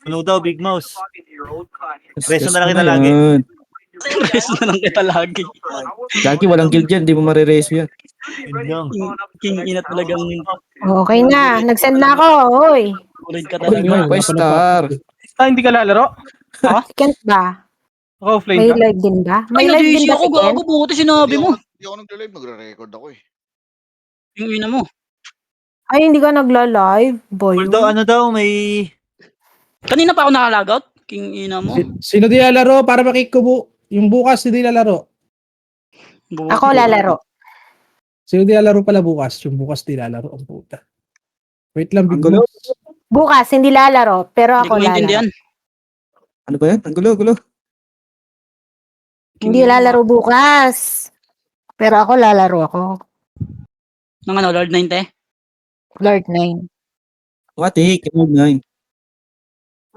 Puno daw, Big Mouse. Yes, Preso yes na lang mo kita na lagi. yun. Reso na lang kita lagi. Lagi walang kill dyan, di mo marireso yan. Yun lang. King ina talagang Okay na. Nag-send na ako. Hoy. ulit ka Uy, talaga. may pa-star. Hindi ka lalaro? Si Kent ba? Ako, May flame ka? live din ba? Ay, May live din na-DC ba ako, si Kent? gago, buti sinabi mo. Hindi ako nagla-live, nagre-record ako eh. Yung ina mo. Ay, hindi ka nagla-live? Boy. Although ano daw, may... Kanina pa ako nakalagout. King ina mo. Sino di lalaro para makikubo? Yung bukas, hindi lalaro. Ako lalaro. Sino di lalaro pala bukas? Yung bukas di lalaro. Ang puta. Wait lang, Big Ang gulo. Mouse. Bukas, hindi lalaro. Pero Hindi ko ako maintindihan. lalaro. Ano ba yan? Ang gulo. Hindi lalaro bukas. Pero ako lalaro ako. Ng ano, Lord 90? Lord 9. Wati, kinod 9.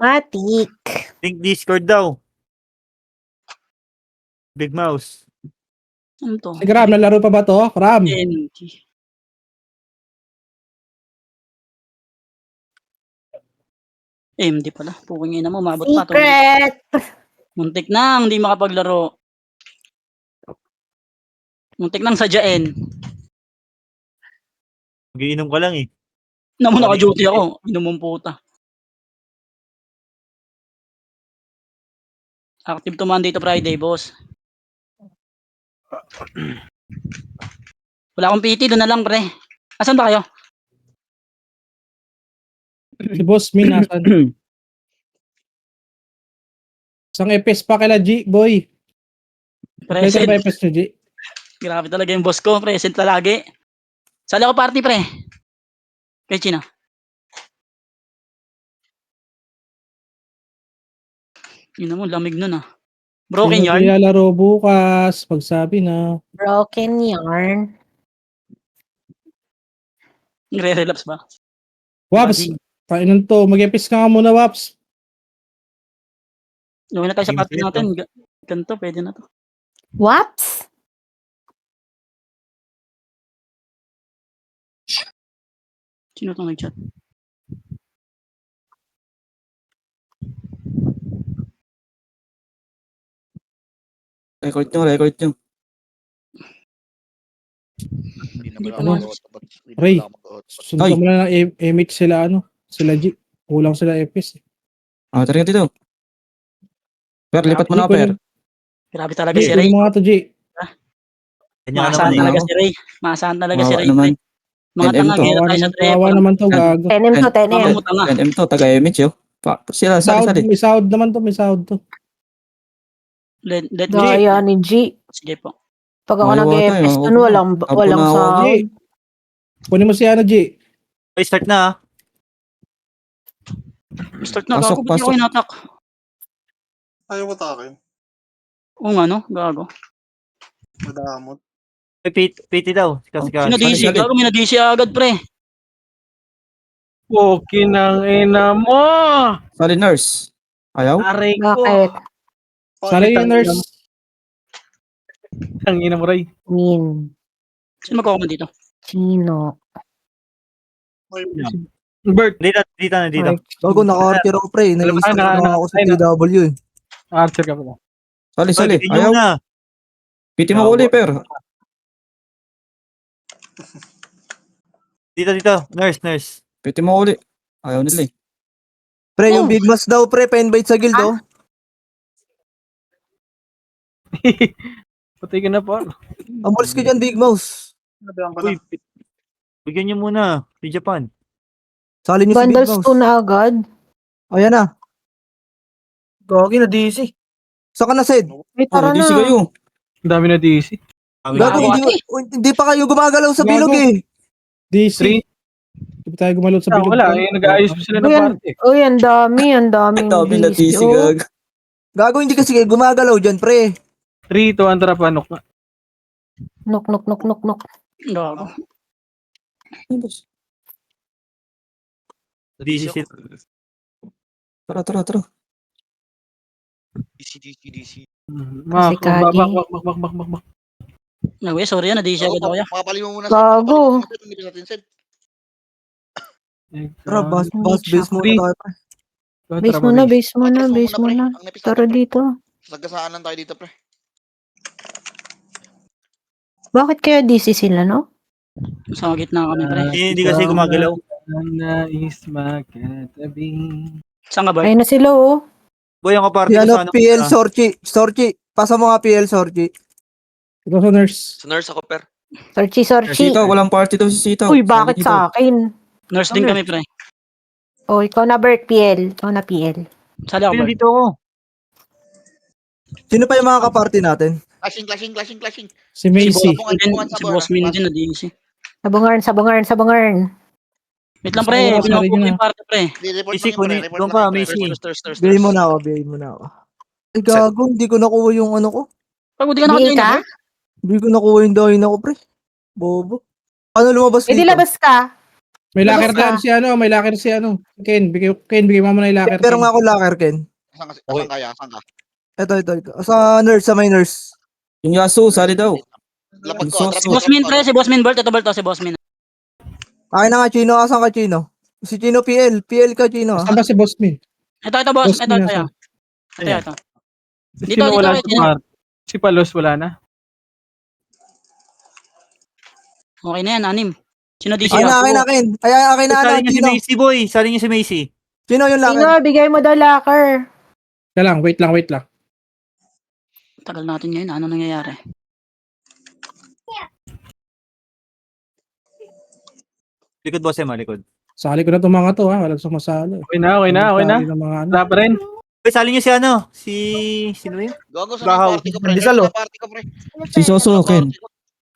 Matik. Link Discord daw. Big Mouse. Ano to? Si Ram, nalaro pa ba to? Ram. NG. MD pala. Puking ina mo, mabot pa. Secret. Muntik nang hindi makapaglaro. Muntik nang sadyain. Mag-iinom ka lang eh. Naman naka-duty ako. Inom mong puta. Active to Monday to Friday, boss. Wala akong PT, doon na lang, pre. Asan ba kayo? Si Boss Min, nasan? Isang epes pa kala G, boy. Present Present. ba epes nyo, G? Grabe talaga yung boss ko. Present lagi. Sali ako party, pre. Kay Chino. Yun mo, lamig nun ah. Broken Sino yarn. di lalaro bukas? Pagsabi na. Broken yarn. Nagre-relapse ba? Waps, kainan to. Mag-epes ka nga muna, Waps. Gawin na tayo sa Sige, party sige, natin. Ganito, pwede na to. Waps? Sino itong nag-chat? Record nyo. Hindi na Hindi pala pa ako naman. mag-hotspot. Hindi na Ray. pala ako mag-hotspot. Sundan mo na ng image sila, sila G. Kulang sila epes. Ah, tara dito. Per, lipat mo G, na, Per. Grabe talaga G, si Ray. kunin mo nga to, G. Kanya ka Maasahan naman eh. talaga si Ray. Maasahan talaga si Kawawa Ray. naman. Mga NM tanga, to. gira tayo sa Kawawa trepo. naman to, gago. 10M to, 10M. Mga mo tanga. NM to, taga-MH yun. Sila, sali. May sahod naman to, may sahod to. Let G. Daya ni G. Sige po. Pag ako Ayaw nag-EFS ata, dun, walang Apo na ako, sahod. G. Kunin mo si G. Okay, start na ah. Start na, Pasok, gago. Ba't di ako pasok. inatak? Ayaw ko takin. Oo nga, no? Gago. Madamot. May PT daw. Kasi Sino DC? sali. Gago, mina-DC agad, pre. Okay ng ina mo. Sali, nurse. Ayaw? Aray Bakit? Sali yung nurse. Ang ina mo, Ray. Min. Sino magkakaman dito? Chino. Bert. Dito na. Bago naka-archer ako pre, nai-stop na ako sa TW eh. Archer ka pala. Sali. Ayaw. Ayaw. Na. Piti mo uli, Per. Dito. Nurse. Piti mo uli. Ayaw nila eh. Pre, yung Big Mas daw pre, pa-invite sa guild oh. Patay ka na po. Amulis ka dyan, Big Mouse. Uy, bigyan niyo muna. Si Japan. Sali niyo si Big Bundles Mouse. 2 na agad. Ayan na. Gogi na DC. Saan ka na, Sid? Ay, tara Hindi na. si kayo. Ang dami na DC. Gago, hindi pa kayo gumagalaw sa bilog Gago. eh. DC. Hindi tayo gumalot sa bilog. Wala, nag-aayos pa sila ng Ayan. party. Uy, ang daming Dami na DC. tisi, Oh. gag. Gago, hindi kasi kayo gumagalaw dyan, pre. 3 to Andra Panok na. Nok. Gago. DC. Tara. DC. Kasi kagi. Bak. Nawe, sorry na, DC agad ako ya. Makapali mo muna. Gago. Hindi natin, Sid. Tara, boss base mo Three. tayo pre. Base muna, base muna, Atras mo base muna, pre. muna. Ang nipis Tara natin, pre. dito. Sagasaan lang tayo dito, pre. Bakit kaya DC sila, no? Sa gitna kami, pre. Hindi kasi gumagalaw. Nais magkatabi. Saan ka, Bart? Ayun na sila, oh. Boy, ang kaparte Si ko ano, sana. PL Sorchi. Sorchi. Pasa mo nga PL Sorchi. Ito sa nurse. Sa nurse ako, per. Sorchi, sorchi. Sitaw, walang party daw si Sitaw. Uy, bakit sa akin? Nurse din kami, pre. Oh, ikaw na, Bert, PL. Ikaw na, PL. Sali ako, Boy, Bart. dito ako. Sino pa yung mga kaparty natin? Clashing. Si Macy. Si Boss Min din na DC. Sabungarn. Wait lang, Gusto pre. ko na Binubuo rin ko yun, yung party, pre. Report Macy, lang yun, pre. kunin. Report Doon lang ka, yun, pre. Macy. Stars. Bigay mo na ako. Eh, gago, hindi ko nakuha yung ano ko. Pag hindi ka Di nakajoin na, ka? Bart. Hindi ko nakuha yung dahil ako, pre. Bobo. Ano lumabas Eh, di dito? labas ka. May locker Labas dyan ka. may locker si ano. Ken, bigay mo na yung locker. Pero Ken. nga ako locker, Ken. Asan ka? Ito. Sa may nurse. Yung Yasu, sali daw. Lapag Yung ko. sauce. Si Boss Min, pre. Si Boss Min, Bart. Ito, Bart. Si Boss Min. Akin na nga, Chino. Asan ka, Chino? Si Chino PL. PL ka, Chino. Saan ba si Boss Min? Ito, boss. Boss Ito. Min nasa? Ito. Sino wala sa party? Si Palos wala na. Okay na yan, 6. Sino DC? Akin na, Ken. Akin na, Sali niyo si Chino. Macy, boy. Sali niyo si Macy. Chino yung Sino, locker. bigay mo daw locker. Kaya lang, wait lang. Tagal natin ngayon. Ano nangyayari? Likod, boss, Emma, likod. Sali ko na itong mga to, ha. Walang sumasali. Okay na. Sali ng mga ano. Wala pa rin. Boy, sali niyo si ano? Sino yun? Gago sa Bahaw. party ko, pre. Rizal, oh. Party ko, pre. Si Soso, Ken.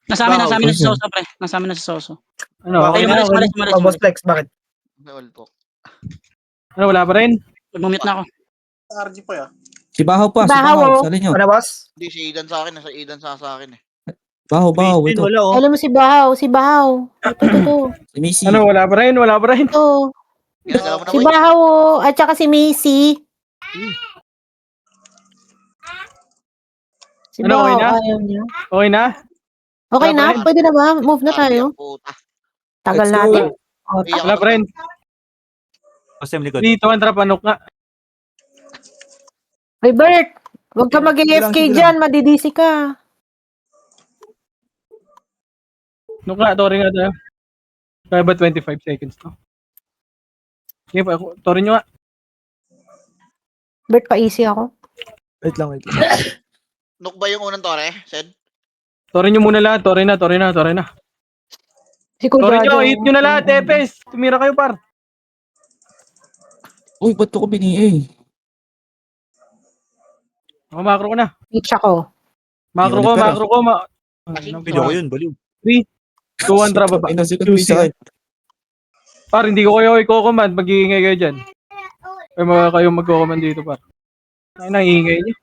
Nasa amin na si Wow, Soso, pre. Nasa amin na si Soso. Ano, Ay, okay na. malis. Boss Flex, bakit? All talk. Ano, wala pa rin. Mag-mute na ako. RG pa ya. Si Bahaw pa. Si Bahaw, Bahaw, oh. sali nyo. Ano, boss? Hindi, si Idan sa akin. Nasa Idan sa akin, eh. Bahaw, Macy, ito. wala, oh. Alam mo si Bahaw. Ito. Si Missy. Ano, wala pa rin. Ito. Ginagalaw mo na, Si boy. Bahaw, oh. At saka si Macy. Si Ano, okay Bahaw, na? ayaw niya. Okay na? Okay Wala na? pa rin. Pwede na ba? Move na Party tayo. ang puta. Tagal Let's go. natin. Oh, Iyak Wala ako. pa rin. Boss, Em, likod. Dito ang trapanok nga. Hey, Bert. Huwag ka mag-AFK Sige lang. dyan. Madidisi ka. Nuk nga, tori nga tayo. Kaya ba 25 seconds to? Sige pa, tori nyo nga. Bert, pa-easy ako. Wait lang. Nuk ba yung unang tore? Sed? Tori nyo muna lahat. Tori na. Si Kuya Tori nyo, Jojo. hit nyo na lahat, Epes. Tumira kayo, par. Uy, ba't ko bini Ako, macro ko na. Hitch ako. Macro ko. Video ko yun, baliw. 2-1 trap ba? Par, hindi ko kayo i-command. Mag-iingay kayo dyan. Kayo mag-command dito, par. Ay, nangingay niyo.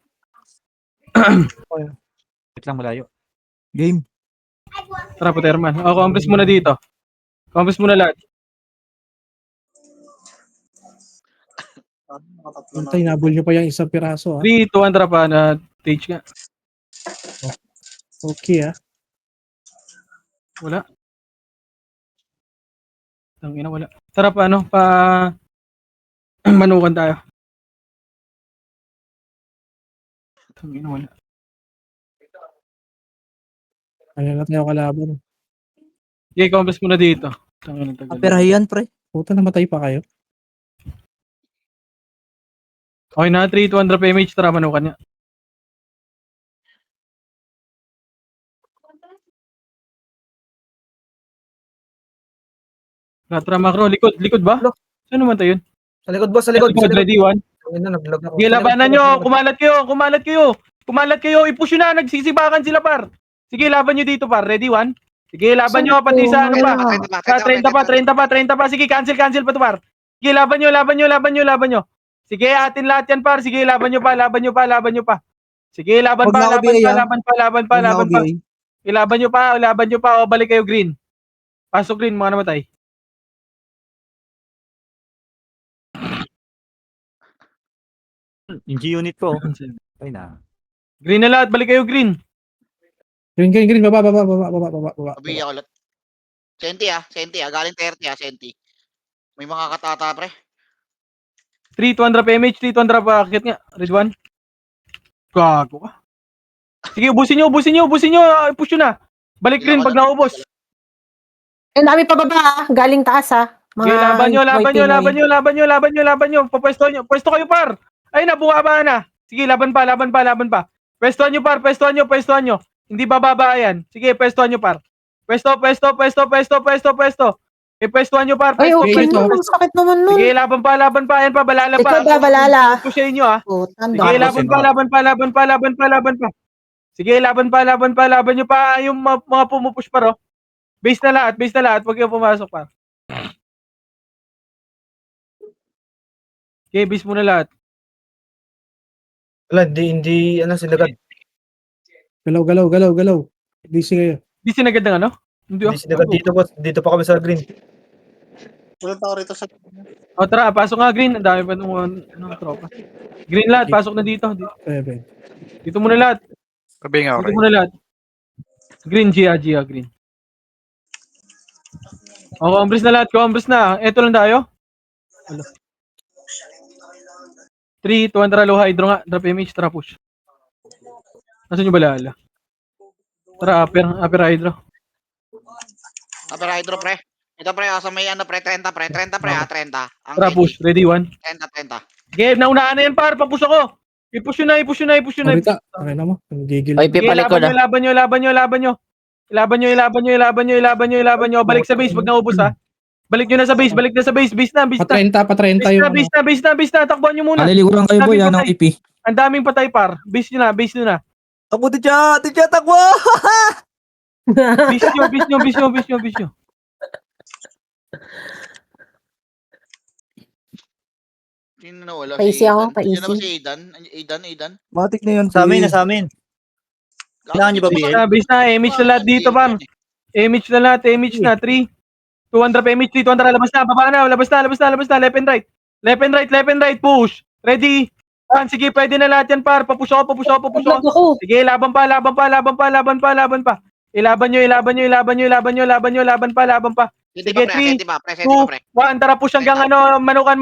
Wait lang, malayo. Game. Tara, Paterman. O, compress muna dito. Compress muna lahat. Nakatatlo na. Antay, nabul nyo pa yung isang piraso, ha. 3-2-1 trap na stage nga. Okay, ha. Wala. Tangina, wala. Tara pa, manukan tayo. Tangina, wala. Ano na tayo kalaban. Okay, compress muna dito. Tangina, tagal. Aperahiyan, pre. Puta, namatay pa kayo. Okay na, 3-2-1 trap image. Tara, manukan niya. Tara, macro. Likod ba? Saan naman tayo yun? Sa likod, boss. Sa likod. Ready, 1. Ayun na, nag-vlog ako. Sige, labanan nyo. Kumalat kayo. I-push nyo na. Nagsisibakan sila, par. Sige, laban nyo dito, par. Ready, 1. Sige, laban nyo. Pati sa ano pa. Sa 30 pa. Sige, cancel pa to, par. Sige, laban nyo. Sige, atin lahat yan, par. Sige, laban nyo pa. Sige, laban Huwag na ako BA, ha? pa. Ilaban nyo pa. O, balik kayo, green. Pasok green, mga namatay. Yung G-unit ko. Ay na. Green na lahat, balik kayo, green. Green. Baba. Sabi ako ulit. Senti, Galing 30, Senti. May mga katata, pre. 3, 200 PMH, 3, 200 pa. Akit nga. Red 1. Gago ka. Sige, ubusin nyo. Push nyo na. Balik green pag naubos. Ang dami pa baba, galing taas Sige, laban nyo. Pwesto kayo, par. Ay na, bumaba na. Sige, laban pa. Pwestuhan nyo. Hindi bababa yan. Sige, pwestuhan nyo, par. Pwesto. Pwestuhan nyo, par. Ay, okay okay ito. naman. Sakit naman nun. Sige, laban pa. Ayan pa, balala pa. Ikaw ba, balala? Pushin nyo, Putan, Sige, laban pa. Sige, laban nyo pa yung mga pumupush pa, Base na lahat. Huwag kayo pumasok pa. Okay, base muna lahat. Wala, hindi, sinagad. Galaw. Busy kayo. Di sinagad ng ano? Hindi Hindi sinagad dito, boss. Dito pa kami sa green. Wala tao rito sa... O tara, pasok nga green. Ang dami pa nung tropa. Green lahat, pasok na dito. Seven. Dito muna lahat. Green, Gia, green. O, combres na. Ito lang tayo. 3, 200 low hydro nga. Drop image, tara push. Nasaan yung balala? Tara, upper hydro. Upper hydro, pre. Ito, pre, sa may ano, pre, 30, pre. 30, pre, 30. Ang Tara push, ready 1. 30. Game, naunaan na yan, par. Papush ako. I-push nyo na. Marita, okay na mo. Gigil. Ay, pipalik ko na. Laban nyo. Balik sa base, pag naubos ha. Balik nyo na sa base. Base na. Pa-30 yung ano. Base na. Takbuhan nyo muna. Naliliguran kayo, boy. Yan ang IP. Ang daming patay, par. Base nyo na. Takbo, Tidya, takbo! Base nyo. Sino na wala? Paisi ako, Aidan. Sino na ba paisi. si Aidan? Matik na yun. Sa amin. Kailangan nyo ba, BL? Base na. Image na lahat dito, par. Image na. 3. 200 pa image. 200. Labas na. Baba na. Labas na. Left and right. Push. Ready. Sige, pwede na lahat yan, par. Papush ako. Vlog ako. Sige, laban pa. Ilaban pa. Hindi Sige, pa, pre. Hindi pa, pre. 2, 1, tara push hanggang ano, manukan.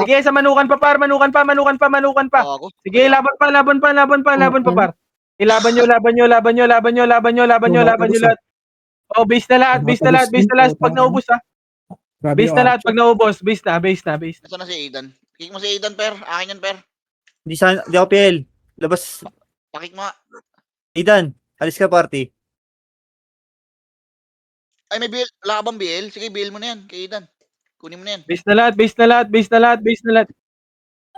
Sige, sa manukan pa, par. Manukan pa. Oo, ako. Sige, laban pa, par. Ilaban nyo lahat. Oh, base na lahat. Pag naubos, ha. Grabe Base yung na lahat, action. pag naubos. Base na. Nasaan na si Aidan? Kick mo si Aidan, per. Akin yan, per. Di ako PL. Labas. Pakik mo nga. Aidan, alis ka party. Ay, may BL. Wala ka bang BL? Sige, BL mo na yan, kay Aidan. Kunin mo na yan. Base na lahat.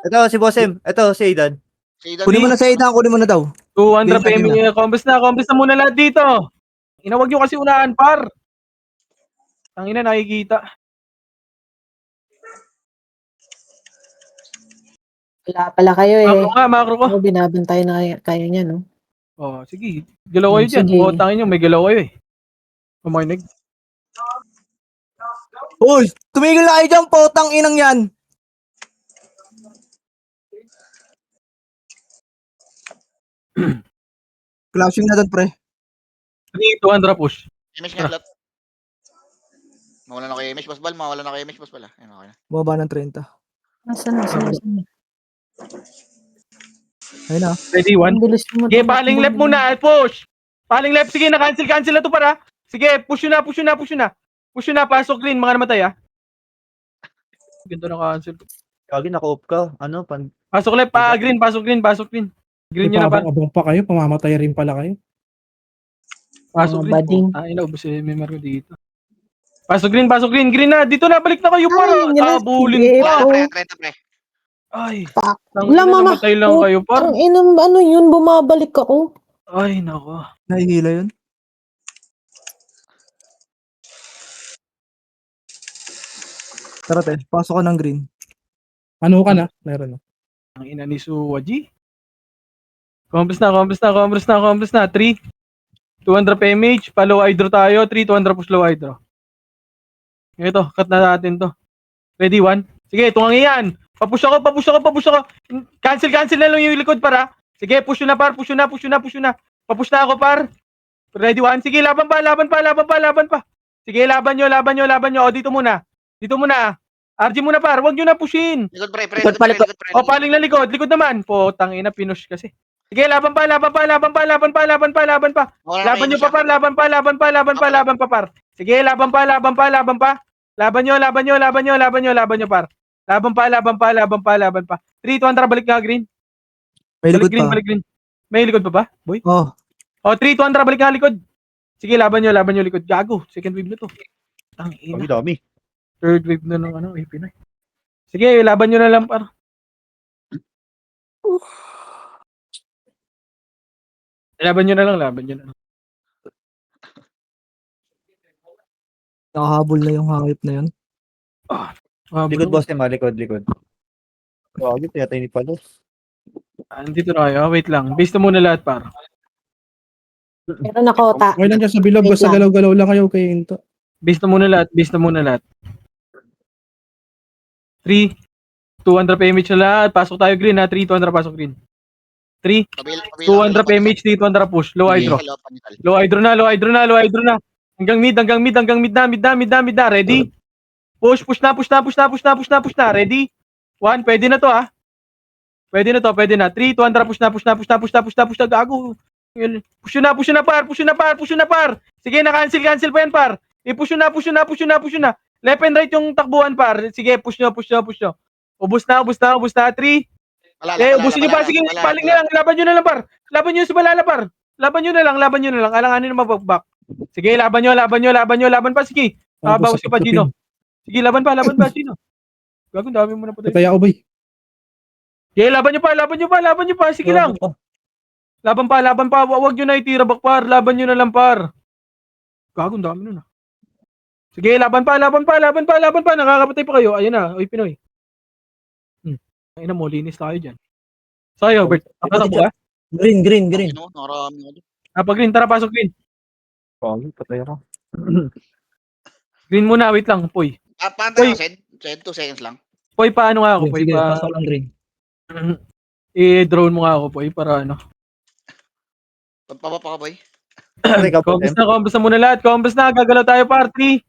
Ito, si Bossem. Ito, si Aidan. Si Aidan. Kunin mo na sa Aidan, kunin mo na daw. 200 Base na, PM. Combos na muna lahat dito. Inawag nyo kasi unahan, par. Ang ina, nakikita. Wala pala kayo Macro ko. Ako, binabantay na kayo niya, no? Oh, sige. Galaw kayo dyan. Sige. O, tangin nyo, may galaw kayo eh. Kumainag. Uy, tumigil na kayo dyan, potang inang yan. Clashing na doon, pre. 3, 200 push. Image nga, lot. Mawala na kayo image, Basbal. Ayun, okay na. Bumaba ng 30. Nasaan? Ayun na. Ready, 1. Ang bilis mo. Sige, paling left muna. Push. Paling left. Sige, na-cancel na to para. Sige, push na. Push na, pasok green. Mga namatay, ha. Ganda na cancel. Kagi, naka-off ka. Ano, Pasok left, green. Green nyo na ba? Abang pa kayo, pamamatay rin pala kayo. Pasok Mga green. bading. Ay, naubos si MMR ko dito. Pasok green. Green na. Dito na, balik na kayo para. Ay, yun na. Abulin Sige. pa. Wala na, pre. 30, pre. Ay. Pak. Tangina, Wala, mama. namatay lang kayo par. Ang inang, ano yun, bumabalik ako. Ay, nako. Nahihila yun. Tara, te. Pasok ka ng green. Ano ka na? Meron na. Ang ina ni Suwaji. Compres na. 3. 200 PMH. Pa-low hydro tayo. 3, 200 push low hydro. Ito, cut na natin to. Ready, 1. Sige, tungang yan. Papush ako. Cancel na lang yung likod para. Sige, push na par. Push na. Papush na ako par. Ready, 1. Sige, laban pa. Sige, laban nyo. O, dito muna. RG muna par, wag nyo na pushin. Likod pre, pre, Likod likod pa, pre, likod. likod pre. O, paling na likod. Likod naman. Potang ina, pinush kasi. Sige, laban pa, laban pa, laban pa, laban pa, laban pa, laban pa. Wala na Laban nyo kayo pa par, laban pa, laban pa, laban pa, laban pa par. Sige, laban pa, laban pa, laban pa. Laban nyo, laban nyo, laban nyo, laban nyo, laban nyo par. Laban pa, laban pa, laban pa, laban pa. 3, 2, balik nga green. May Balik likod green, pa. balik green. May likod pa ba, boy? Oh, O, 3, 2, balik nga likod. Sige, laban nyo likod. Gago, second wave na to. Ang Ang ina. dami. Third wave na ng ano, Pinoy. Sige, laban nyo na lang par. Laban nyo na lang, laban nyo na lang. nakahabol na yung hayop na yun. Likod boss team, likod. Wagi, tiyatay ni Palos. Andito na kayo. Wait lang. Base na muna lahat par. Meron ako, ta. Okay lang dyan sa bilog, Wait basta lang. galaw-galaw lang kayo kay Into. Base na muna lahat. Base na muna lahat. 3, 200 PMH na lahat. Pasok tayo green ha. 3, 200 pasok green. 3, 200 PMH, 200 push. Low hydro. Low hydro na. Hanggang mid na. Ready? Push na. Ready? 1, pwede na to ha. Pwede na. 3, 200 push na. Gago. Push na par. Sige, na-cancel pa yan par. I-push na. Left and right yung takbuhan par. Sige, push nyo. Ubus na. 3. Ubusin nyo pa. Sige, paling na lang. Laban nyo na lang par. Laban nyo sa balala par. Laban nyo na lang. Alanganin na mabagbak. Sige, laban pa. Sige. Bawas ka pa, Gino. Sige, laban pa, Gino. Gago, dami mo na patay. Patay ako, boy. Sige, laban nyo pa. Sige lang. Laban pa. Huwag nyo na itira back par. Laban nyo na lang par. Gago, dami nun ah. Sige, laban pa. Nakakapatay pa kayo. Ayun na. Oy, Pinoy. Ayun na mo, linis tayo dyan. Sayo, Bert. Nakatakbo ka? Green. Nakarami ako. Green. Tara, pasok green. Wagi, patay ako. Green muna. Wait lang, Poy. Pantay ako, Sed. 2 seconds lang. Poy, paano nga ako? Poy, Sige, pasok lang green. I-drone mo nga ako, Poy, para ano. Pagpapa ka, boy. Patay ka po, Combos na muna lahat. Combos na. Gagalaw tayo, par. 3,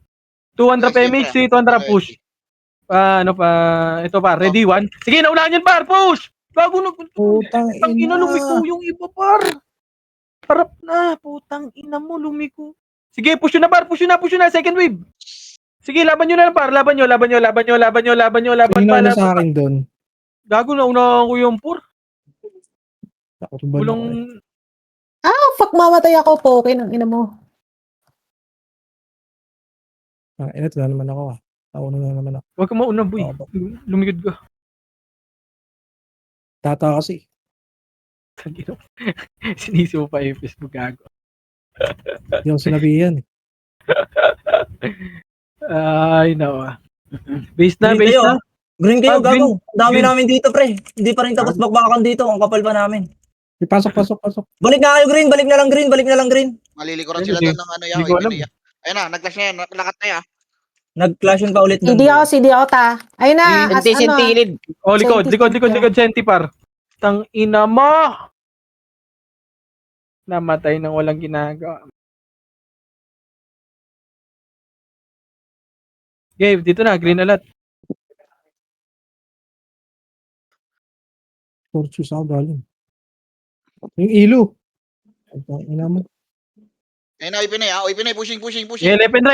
200 PMH, 200 push. Ito pa, ready, 1. Sige, naunahan yan, par, push! Bago na, Putang putang ina, ina. lumiko yung iba, par. Harap na, putang ina mo, lumiko. Sige, push yun na, par, push yun na, second wave. Sige, laban nyo na lang, par, laban nyo. Sino na sa akin doon? Gago, naunahan ko yung por. Nakurban ako. Walang, Ah, fuck, mamatay ako po. Okay, ng ina mo. Ito na naman ako ah. Nauna na naman ako. wag ka mauna, boy. Lumikod ka. Tata kasi. Tangina. Sinisi mo pa yung Facebook, gago. Hindi ako sinabihan. Ay, nawa. Base na. Green kayo, Ah, green. gago. Dami Green. namin dito, pre. Hindi pa rin tapos bakbakan dito. Ang kapal pa namin. Pasok. Balik na kayo, green. Balik na lang, green. Malilikuran Ayun, sila hindi. doon ng ano yan. Hindi ko alam. Ayun na, nag-flash na yan. Lakat na yan. Nag-clash yun pa ulit. CD ako, ta. Ayun na, as ano. Oh, likod, senti par. Tang ina mo! Namatay nang walang ginagawa. Okay, dito na, green alert. Fortress ako galing. Yung ilo. Putang ina mo. Ayun na, Ipinay. Ipinay, pushing. Okay, left and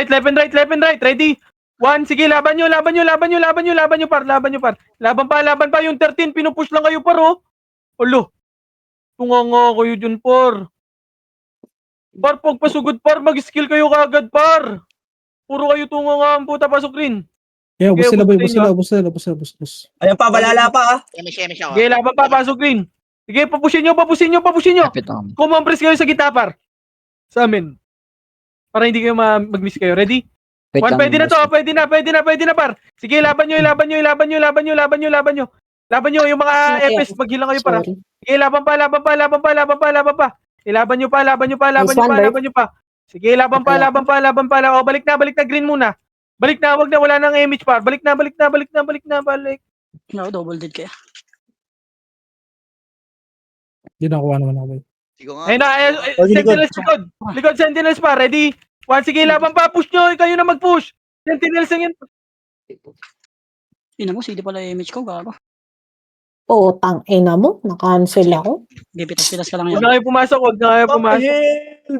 right. Ready? 1, sige, laban nyo, par. Laban pa, yung 13, pinupush lang kayo, par, oh. Olo. Tunganga kayo dyan, par. Par, pagpasugod, par, mag-skill kayo kagad, par. Puro kayo tunganga ang puta, pasok rin. Kaya, ubos sila, boy. ubos na Ubos. Ayun pa, balala pa ah. MS ako. Sige, laban pa, pasok rin. Sige, papusin nyo. Kumampres kayo sa gitna, par. Sa amin. Para hindi kayo mag-miss kayo. Ready? 1, pwede na to. Pwede na, par. Sige, laban nyo. Laban nyo, yung mga FS, maghilang kayo, para. Sige, laban pa. Ilaban nyo pa. Sige, laban pa. O, balik na, green muna. Balik na, wag na, wala nang image, par. Balik na. No, double dead kaya. Hindi nakuha naman ako, boy. Sigo nga. Ayun na, Sentinels likod. Sentinels pa, ready? 1, sige, laban pa, push nyo, kayo na mag-push. Sentinels lang yan. Ina mo, CD pala yung image ko, gago. Oo, tang-ina mo. Na-cancel ako. Pipitas-pitas ka lang Huwag yan. na kayo pumasok, huwag na kayo pumasok.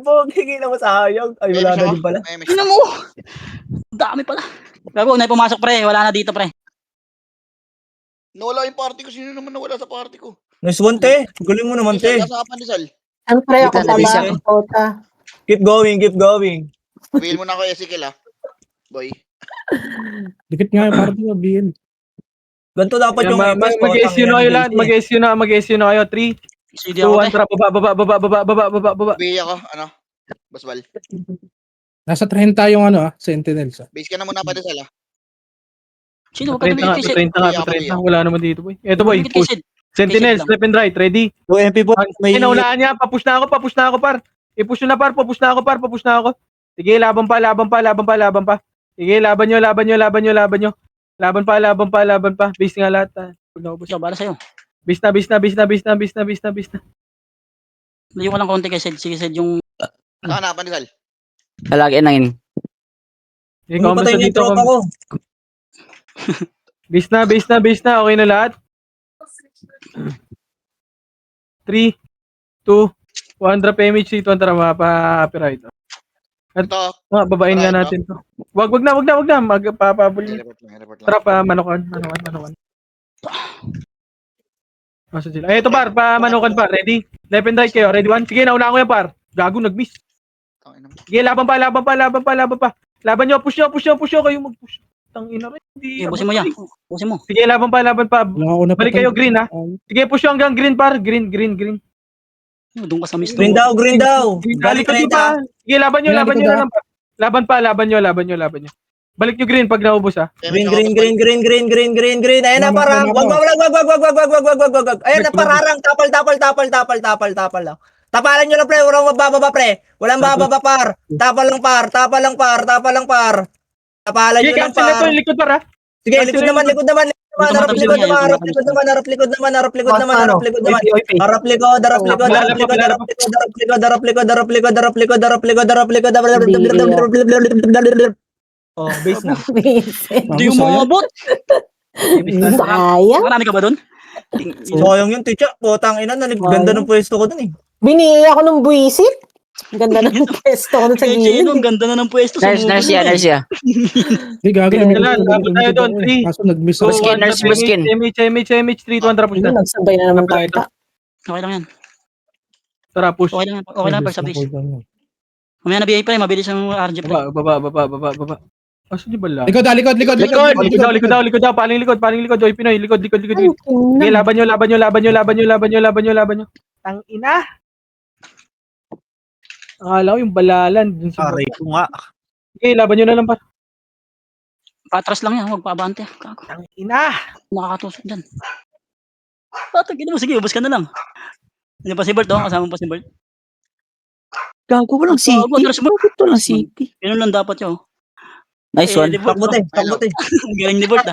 Pog, hingin na mo sayang. Ay, wala na din pala. Ina mo! Dami pala. Gago, na pumasok pre, wala na dito pre. Nawala yung party ko. Sino naman nawala sa party ko? Nice one, te. Galing mo naman, te. Rizal, nasa ka pa, Rizal? Siyempre ako Dito na, pala. dito. Kota. Keep going, keep going. Sabihin mo na ako, Ezekiel, ah. Boy. Dikit nga yung party ko, BL. Ganito dapat yung Mag-SU na kayo lahat, mag-SU na kayo. 3, CD 2, ako 1, pre. tara, baba. Sabihin ako, ano? Basbal. Nasa 30 yung Sentinels. Base ka na muna pa, Rizal, ah. Sino ba 30 nga, kay Sid? 30. Wala naman dito, boy. Eto, boy, Kay push. Sid. Sentinels, Lang. left and right, ready? Yung MP po, may... Naulaan niya, papush na ako, par. I-push na, par, papush na ako. Sige, laban pa. Sige, laban nyo. Laban pa. Base nga lahat. Huwag na ubos. Ikaw, bala sa'yo. Base na. Layo ko lang konti kay Sid. Sige Sid, yung... Nakanapan, Rizal. Lalagyan lang yun. Sige, Hindi comments patay na niya yung dito. tropa ko. Base na. Okay na lahat. 3, 2, 1, drop image dito. Tara, mapa-copyright. Ito. Babain nga natin to. Wag na. Magpapabul. Report lang. Tara, manokan. Masa sila. Ay, ito par, manokan par. Ready? Left and right kayo. Ready 1? Sige, nauna ko yan par. Gago, nag-miss. Sige, laban pa. Laban nyo, push nyo kayo mag-push. Tangina rin. Okay, busin mo yan. Busin mo. Sige, laban pa. Wala ako na Balik kayo green, ha? Sige, push nyo hanggang green par. Green. Doon ka sa misto. Green daw. Balik kayo pa. Sige, laban nyo na lang par. Laban nyo. Balik nyo green pag naubos, ha? Green. Ayan na, parang. Wag. Ayan na, parang. Tapal lang. Tapalan nyo lang, pre. Walang mabababa, pre. Walang bababa, par. Tapal lang, par. Tapalan nyo Sige, lang, cancel na to par. yung likod, par, ha? Sige, likod naman. Harap likod naman. Harap likod naman. Oh, base na. Hindi umabot. Sayang. Marami ka ba doon? Sayang yung teacher. Putang ina, ganda ng pwesto ko dun eh. Binihi ako ng buwisit. Ang ganda ng pwesto ko dun sa Kaya gilid. ang ganda na ng pwesto. Nurse yan. Hindi, gagawin Sige, laban tayo doon, 3. Kaso nag-miss So, ako. Buskin. MH, 3, 2, drop na. Nagsabay na naman tayo. Okay lang yan. Tara, push. Okay lang per sa please. Mamaya na BA pa mabilis ang RG pre. Baba. Asan yung bala? Likod. Likod daw. Paling likod. Joy Pinoy, likod. Sige, laban nyo. Tang ina. Akala ko yung balalan. Aray ko nga. Sige, laban nyo na lang pa. Patras lang yan, huwag paabante. Tang ina. Nakakatusok dyan. Patagin mo, sige, ubos ka na lang. Hindi pa si Bert, kasama pa si Bert. Gago walang city. Bakit walang city? Ganun lang dapat yun. Nice one. Takbo te. Ang galing ni Bert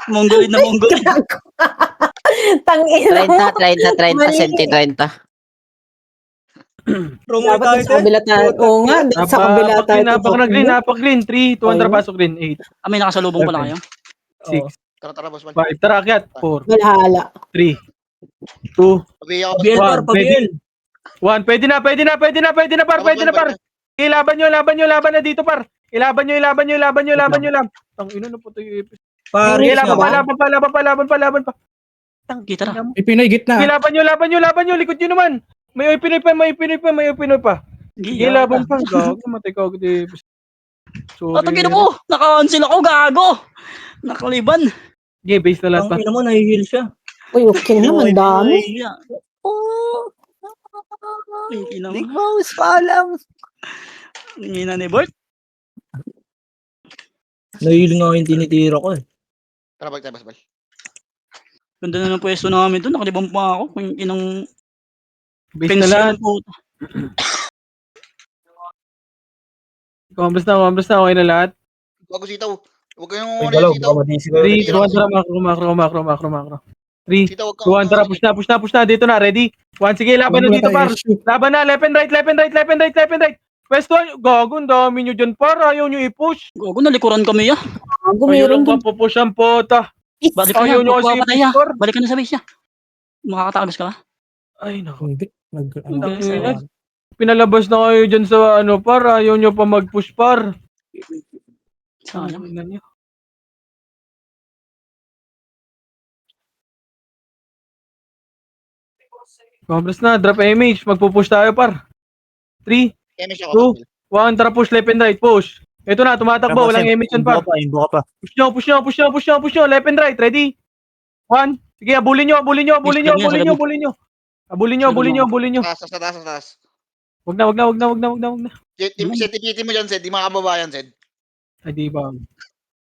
Mongolid na Mongolid. Tangina mo. 30, senti 30. Promo Dapat tayo sa kabila tayo. Oo nga, sa kabila tayo. Napak-green. 3, 2, pasok green. 8, May nakasalubong pala kayo. 6, Tara, boss. 5, tara, akyat. 4, Malhala. 3, 2, Sabihin ako, Pabiel, par, pabiel. 1. Pwede na, par. Laban na dito, par. Ilaban nyo. Tang ina na po to yung episode. Par, Sige, laban pa. Tang Kita na. ina mo. Pinoy, gitna. Sige, laban nyo. Likod nyo naman. May Pinoy pa. Sige, laban pa. Gago, matay ka agad eh. Patagin mo! Naka-cancel ako, gago! Nakaliban. Sige, base na lahat pa. Ang ina mo, nahihil siya. Uy, okay naman, dami. Big mouse, paalam. Ngina ni Bert. Nahihil nga yung tinitira ko eh. Tara, balik tayo, basbal. Ganda na ng pwesto namin doon. Nakaliban pa ako. Kung inang Base na lahat. Kumbres na. Okay na lahat. Bago sitaw. Huwag kayong Ay, galaw. sitaw. Baka madisi ko. 3, 2, 1, tara, macro. 3, Sitaw, 2, 1, tara, push na. Dito na, ready? 1, sige, laban na dito, par. Laban na, left and right. Pwesto, gago, ang dami nyo dyan, par. Ayaw nyo i-push. Gago, nalikuran kami Gago, Kayo meron lang dun. papupush ang pota. Balik ka Ayaw na, nyo kasi pupuha pa tayo. i-score. Balik ka na sa base niya. Makakatakabas ka ba? Ay, naku. Hindi. Tangina. Pinalabas na kayo dyan sa ano par. Ayaw nyo pa mag-push par. Sayang. Tangina nyo. Congress na, drop image. Magpupush tayo par. 3, Kemish ako. Two. 1, tara push left and right, push. Ito na, tumatakbo, walang image yan par. Imbo ka pa. Push nyo, push nyo, push nyo, push nyo, push nyo, left and right, ready? 1, sige, abulin nyo, abulin nyo, abulin nyo, abulin nyo, abulin nyo. Abulin nyo, abulin nyo, abulin nyo. Taas, taas, taas, taas. Wag na, wag na, wag na, wag na, wag na, wag na. Sed, ipiti mo dyan, Sed. Di makababayan, Sed. Ay, di ba?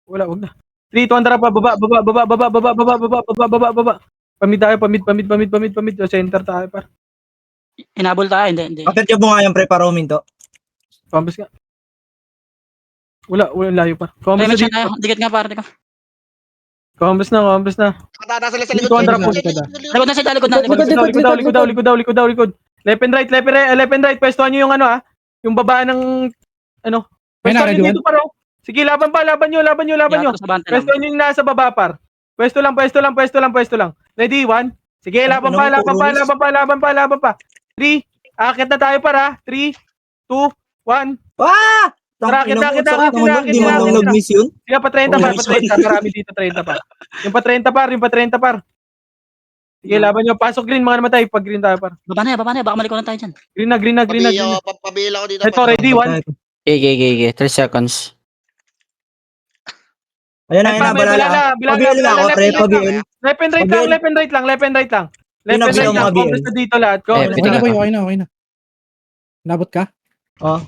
Wala, wag na. 3, 2, tara pa, baba, baba, baba, baba, baba, baba, baba, baba, baba, baba. Pamid tayo, pamid, pamid, pamid, pamid, pamid. Center tayo par. Hinabol tayo, hindi. Bakit yung mo nga yung pre para uminto? Pambas ka. Wala, wala layo par. Pambas na Damage dito. na tayo. Dikit nga, pare. Pambas na, pambas na. Nakatata sila sa Dito, likod. Andra, Likod, push. likod, likod. Likod na siya, likod na. Likod daw, likod daw. Left and right, left and right. Pwestuhan nyo yung ano yung baba ng ano. Pwestuhan nyo dito par. Sige, laban pa, laban nyo. Pwestuhan nyo yung nasa baba par. Pwesto lang. Ready, 1. Sige, laban pa. 3, akit na tayo para. 3, 2, 1. Ah! Rakit. Hindi mo lang nag-miss yun? Sige, pa 30 par. Marami dito, 30 par. Yung pa 30 par. Sige, laban nyo. Pasok green, mga namatay. Pag green tayo par. Baba na, baka malikuran tayo dyan. Green na. Pabila ko dito. Ito, ready, 1. Okay. 3 seconds. Ayun na, balala. Pabiel na ako, pre, pabiel. Left and right lang. Pinabili mo, Abiel. Congress na dito lahat. Eh, Okay na, boy. Okay na. Nabot ka? Oh.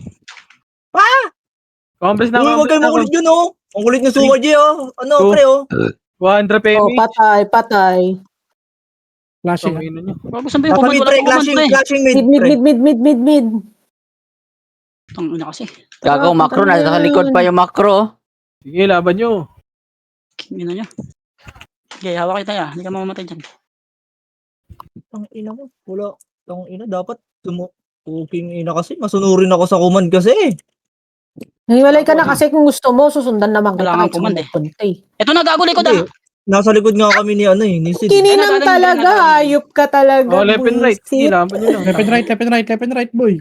Congress na. Uy, huwag kayo makulit yun, oh. Ang kulit na suwa, G, oh. Ano, Two. pre, oh. 100 Oh, PMH. patay. Flashing. Bago saan ba yung Dapat mid, pre, clashing mid, pre. Mid. Tangina kasi. Gago, macro na. Nasa likod pa yung macro. Sige, laban nyo. Kingin nyo. Okay, hawak kita ya. Hindi ka mamamatay dyan. Ang ina mo, wala. Ang ina, dapat Puking ina kasi, masunurin ako sa command kasi. Hiwalay ka na kasi kung gusto mo, susundan naman kita. Kailangan kahit command saan magpunta eh. Ito na, gago likod Hindi. Nasa likod nga kami ni ano eh, ni Sid. Kininam Ay, talaga, nagaling. hayop ka talaga. Oh, left and right. Sige, buisit. laban nyo lang. Left and right, boy.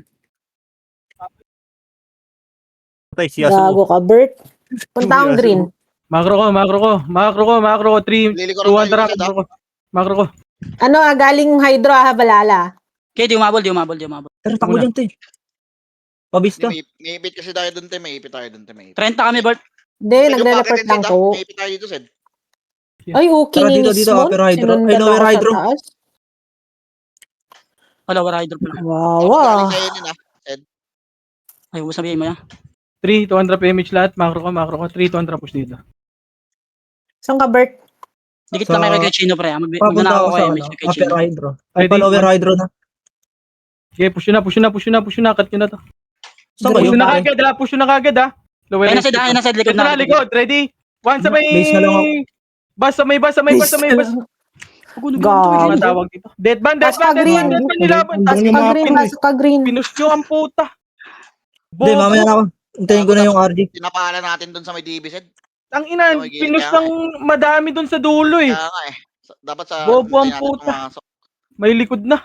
Gago ka, Bert. Punta akong green. Makro ko. 3, 2, Lili ko 1, tara. rin Makro ko. Ano galing Hydro balala. Okay, di umabol. Pero takbo dyan, te. Pabis ka. May ipit kasi tayo dun, te. May ipit tayo dun, te. May ipit. 30 kami, Bert. Hindi, nagre-report lang ko. May ipit tayo dito, Sed. Ay, okay, Tara, dito, ninis dito, mo. Upper Hydro. Sinundan Ay, Lower ako sa Hydro. taas. Wala, wala hydro pala. Wow, Ako galing sa'yo yun, ah. Ay, huwag sabihin mo yan. 3, 200 PMH lahat. Makro ko. 3, 200 push dito. Saan ka, Bert? Dikit Sa- kami kay Chino, pre. Papunta Magnanakaw ako ko sa kay ano, Mitch kay Upper Chino. Hydro. Ay, Ready? pa Lower Hydro na. Sige, push nyo na. Kat nyo na to. Saan Push kayo? nyo na kagad ha. Push nyo na kagad ha. Lower Ay, range nasa dito. likod Ito na, likod. Ready? 1 sa may... Base na lang ako. Bus, sa may bus. Gago. Ano tawag dito? Deadban green. nilaban. Ang yung mga Green, pasok ka green. Pinush nyo ang puta. Hindi, mamaya na ako. Hintayin ko na yung RG. Tinapalan natin dun sa may DB, Sed. Ang ina, Okay, pinush kaya ng madami dun sa dulo eh. Kaya nga eh. Dapat sa... Bobo ang hintayin natin puta. pumasok. May likod na.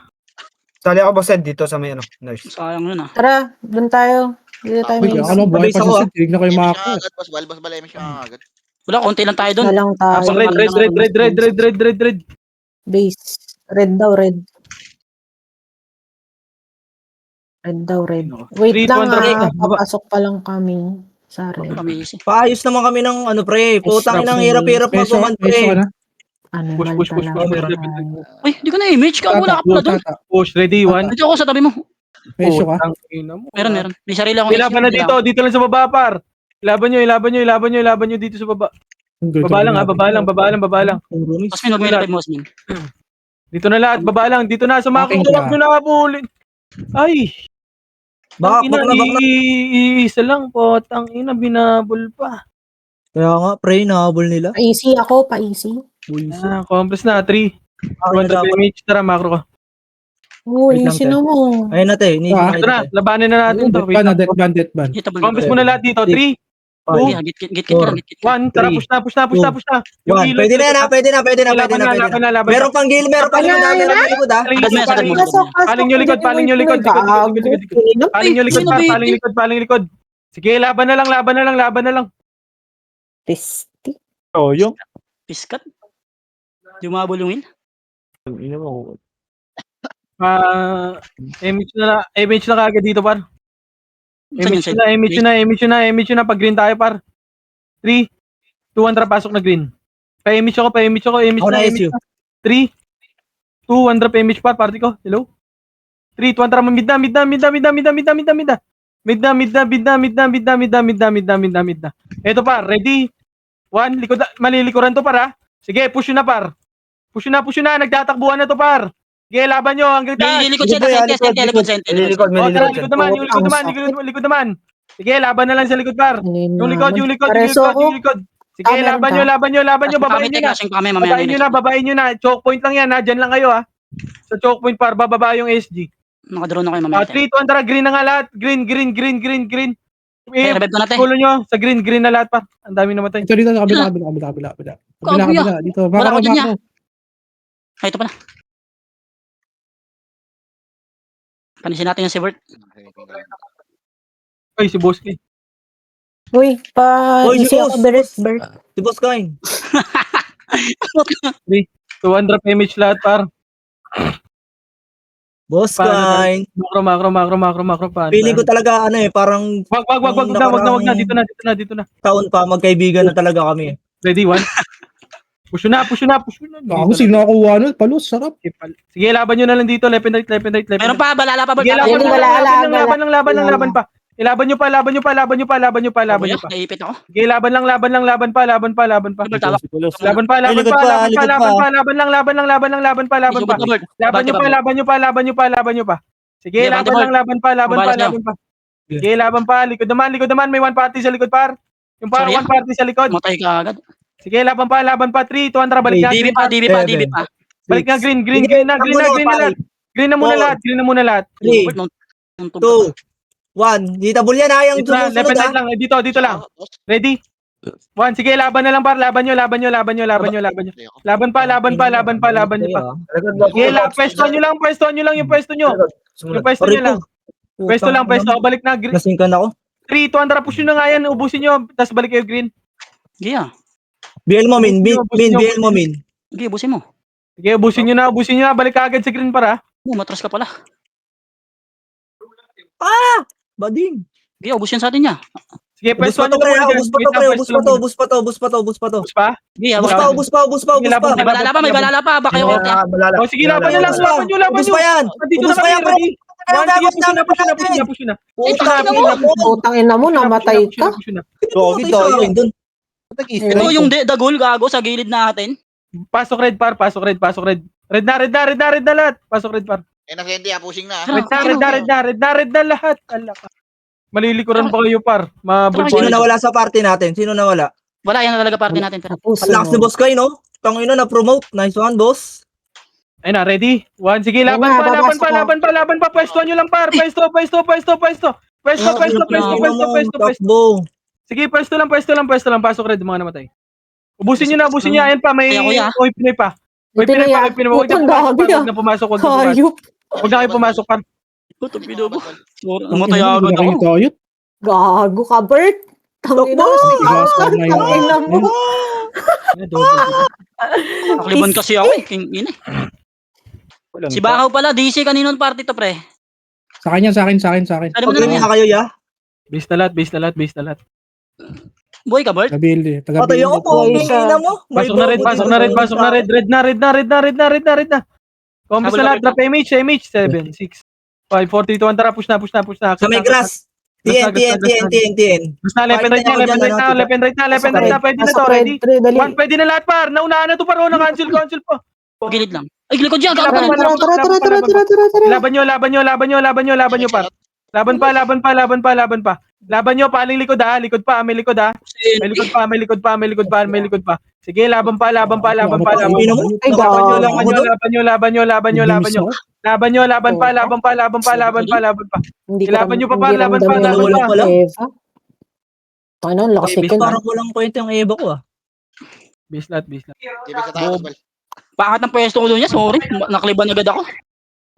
Sali ako ba Sed dito sa may ano, nurse. Sayang yun, ah. Tara, dun tayo. Dito tayo Uy, may ano, buhay Mabisa pa ko, sa Sid. Tignan ko yung mga Emish ka agad, boss. Balbas bala, Emish ka agad. Wala, konti lang tayo doon. na lang tayo. Red. Base. Red daw, red. Red daw, red. Wait 3, lang 200. papasok pa lang kami. Sa red. Kami easy. Paayos naman kami ng ano, pre. Putang inang hirap-hirap Peso mag-command, ka pre. na. Animal Push. talaga. Uy, di ko na image ka. Wala ka pala doon. Push, ready, 1. Dito ako sa tabi mo. Peso ka. Meron. May sarili akong Ilaban na dito, dito lang sa baba, par. Ilaban nyo dito sa baba. Baba lang. Mas may nag-meron mo, Osmin. Dito na lahat, baba lang. Dito na sa mga Okay huwag ka. nyo nakabulin. Ay, Bak na. isa lang po. Tang ina, binabol pa. Kaya nga, pre, nahabol nila. Pa-easy ako, pa-easy. Compress na, 3. 200 damage, tara, makro ko. Uy, Wait lang, easy te. na mo. Ayun na, te. Ah, Ito na, labanin na natin to. Wait lang. Death ban. Compress muna lahat dito, 3, Sige, git ka lang, git ka. 1, tara, push na. Yung One. ilot, Pwede na yan ha, pwede na. laban na. Meron pang likod ha, meron pang likod ha. Paling nyo likod. Paling nyo likod. Sige, laban na lang. Pesti. Oh, yung. Piskat. Dumabol yung wheel. MH na kagad dito, par. MH na. Pag green tayo, par. 3, 2, 1, tara, pasok na green. Pa-MH ako. Ako na SU. 3, 2, 1, drop MH, par. Party ko. Hello? 3, 2, 1, tara, mid na. Eto, par. Ready? 1, likod. Malilikuran to, par, ha? Sige, push na, par. Push na. Nagtatakbuhan na to, par. Sige, laban nyo. Hanggang taas. Lilikod siya, sente. Likod, may Tara, likod. likod naman. Sige, laban na lang sa likod, par. Yung likod. Sige, laban nyo. Babain nyo na. Choke point lang yan, ha. Diyan lang kayo, ha. Sa choke point, par. Bababa yung SG. Nakadrone ako yung mamaya. 3, 2, 1, tara. Green na nga lahat. Green. Revive ko natin. Pulo nyo. Sa green na lahat, par. Ang dami namatay. Ito dito, sa kabila. Dito, Wala ko dyan niya. makro. Ay, ito pala. Panisin natin yung si Bert. Ay, si Boski. Uy, Uy, isi ako, Bert. Si Boss Coin. 200 image lahat, par. Boss Coin. Makro pa. Feeling ko talaga parang Wag na. Dito na. taon pa magkaibigan na talaga kami. Ready, 1. Push na. Ako, sino nakuha nun? Palos, sarap. Sige, laban nyo na lang dito. Left and right. Meron pa, balala pa, Bert. Sige, laban pa. Laban nyo pa. Kuya, naipit ako. Sige, laban pa. Laban pa. Laban pa. Laban pa. Laban pa. Laban nyo pa. Sige, laban pa. Sige, laban pa. Likod naman. May one party sa likod, par. Yung par, one party sa likod. Matay ka agad. Sige, laban pa. 3, 2, 1, tara, balik na. DB pa. Balik na, green na lahat. Green na muna lahat. 3, 2, 1. Di tabul yan ha, yung Dito na, left and right lang. Dito lang. Ready? 1, sige, laban na lang, par. Laban nyo. Laban pa. Sige, pwesto nyo lang yung pwesto nyo. Pwesto lang. Balik na. Nasingkan ako. 3, 2, 1, tara, push nyo na nga yan. Ubusin nyo. Tapos balik kayo green. Giya. BL mo, min. BL mo, min. Giya, busin mo. Sige, ubusin nyo na. Balik ka agad sa green, para. Matras ka pala. Bading. Giya, ubusin sa atin niya. Sige, Ubus pwesto pa to, nyo pre. na. Ubus pa to. Ubus pa? Giya, Ubus pa. may balala pa. Baka yung orte. O, sige, laban nyo lang. Laban nyo. Ubus pa yan. Dito na Ubus pa yan, kami, ready? 1, sige, push na. Putang ina mo, namatay ka. Ito yung dagol, gago, sa gilid natin. Pasok red, par. Red na lahat. Pasok red, par. Nasente, pushing na. Red na lahat. Alaka. Malilikuran pa kayo, par. Sino nawala sa party natin? Wala, yan na talaga party natin. Pero Ang lakas ni Boss Coin, no? Tangina na-promote. Nice one, boss. Ayun na, ready? 1, sige, laban pa. Pwestuhan nyo lang, par. Pwesto. Sige, pwesto lang. Pasok red, mga namatay. Ubusin nyo na. Ayan pa, may Pinoy pa. Huwag na pumasok. Huwag na kayo pumasok, par. puto pinubo. Namatay agad ako. Gago ka, Bert. Tangina mo. Nakaliban kasi ako eh. King ina. Si Bakaw pala, DC kaninong party to, pre? Sa akin. Ano mo na Pag-green na kayo, ya? Base na lahat. Boy ka, Bert? Taga-build. Patay ako po. Ina mo. Pasok na red. Red na. Combis na lahat. Drop MH. 7, 6, 5, 4, 3, 2, 1. Tara, push na. Sa may grass. TN. Basta left and right na. Pwede na to. Ready? 1, pwede na lahat, par. Naunahan na to, par. Cancel pa. Gilid lang. Ay, likod dyan. Gago Laban na. Laban nyo, par. Laban pa. Laban nyo, paling likod ha. Likod pa. May likod ha. May likod pa. Sige, laban pa. Laban nyo. Ilaban nyo pa. Ano, lakas ni Ken. Parang walang kwenta yung Eva ko ah. Base lahat, base lahat. Di ba sa tayo, Bal? Pakat ng pwesto ko doon niya, sorry. Nakaliban agad ako.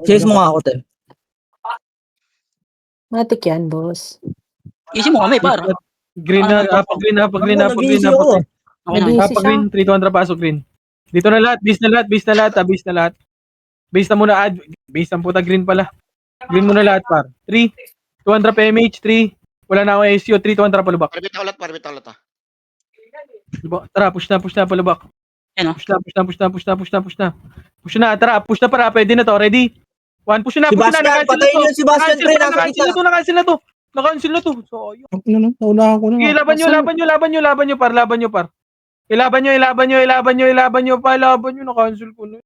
Chase mo nga ako, te. Matik yan, boss. Easy mo kami, par. Green na, pag green na, pag green na, pag green na, Nag-easy ako. Okay na. Nag-easy pag siya. green, 3-200 pasok green. Dito na lahat, base na lahat, base na lahat, base na lahat. Base na muna, base ang puta, green pala. Green muna lahat, par. 3, 200 PMH, 3, wala na ako SEO, 3, 200 palubak. Parbit ulit ah. Tara, push na, palubak. Ano? Push na. Push na, tara, push na para, pwede na to, ready? 1, push na, Sebastian, na-cancel patayin na niyo to. si Sebastian, pre, nasa Na-cancel kita. na to. So, yun. Ano, naunahan ko na. Sige, laban nyo, par. Ilaban nyo, na-cancel ko na.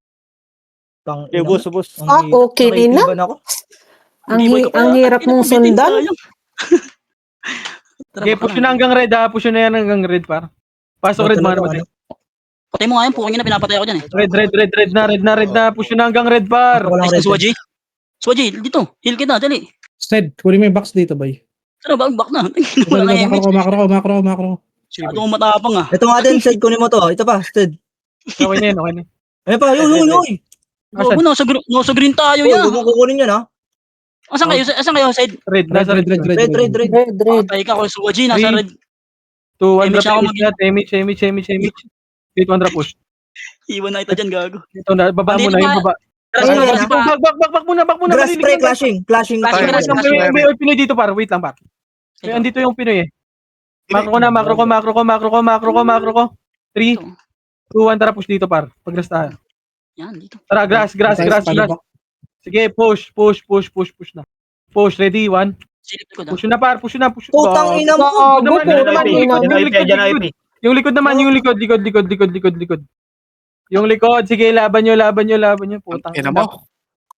Tang Ubos. Ah, okay na. Ako. Ang hirap mong sundan. Okay, push na hanggang red ha. Push na yan hanggang red, par. Pasok red, mga naman. Patay mo nga yan, puking na pinapatay ako dyan eh. Red na. Push na hanggang red, par. Nice na Swaji. Swaji, dito. Heal kita, dali. Sted, kunin mo yung box dito, boy. Tara, back na. Wala na image. Macro. Masyado kong matapang ah. Ito nga din, Sted, kunin mo to. Ito pa, Sted. Okay na yan. Ayun pa, yoy. Gago, nasa green tayo Uy, ya. huwag mo kukunin yun, ha? Asan kayo, Side? Red, nasa red. Red. Red. Patay ka, Swaji, nasa red. 200 Image ako image. 300 push. Iwan na kita dyan, gago. Ito na, baba mo Andito na pa. yung baba. Ayun, Back muna. Grass spray, clashing. Flashing. May Pinoy dito, par. Wait lang, par. May andito yung Pinoy eh. Macro ko. 3, 2, 1, tara push dito, par. Pag-grass tayo. Yan, dito. Tara, grass. Sige, push na. Push, ready, 1. Silip ko da. Push na, par. Putang ina mo. Yung likod naman. Likod. Yung likod, sige, laban nyo. Putang ina mo.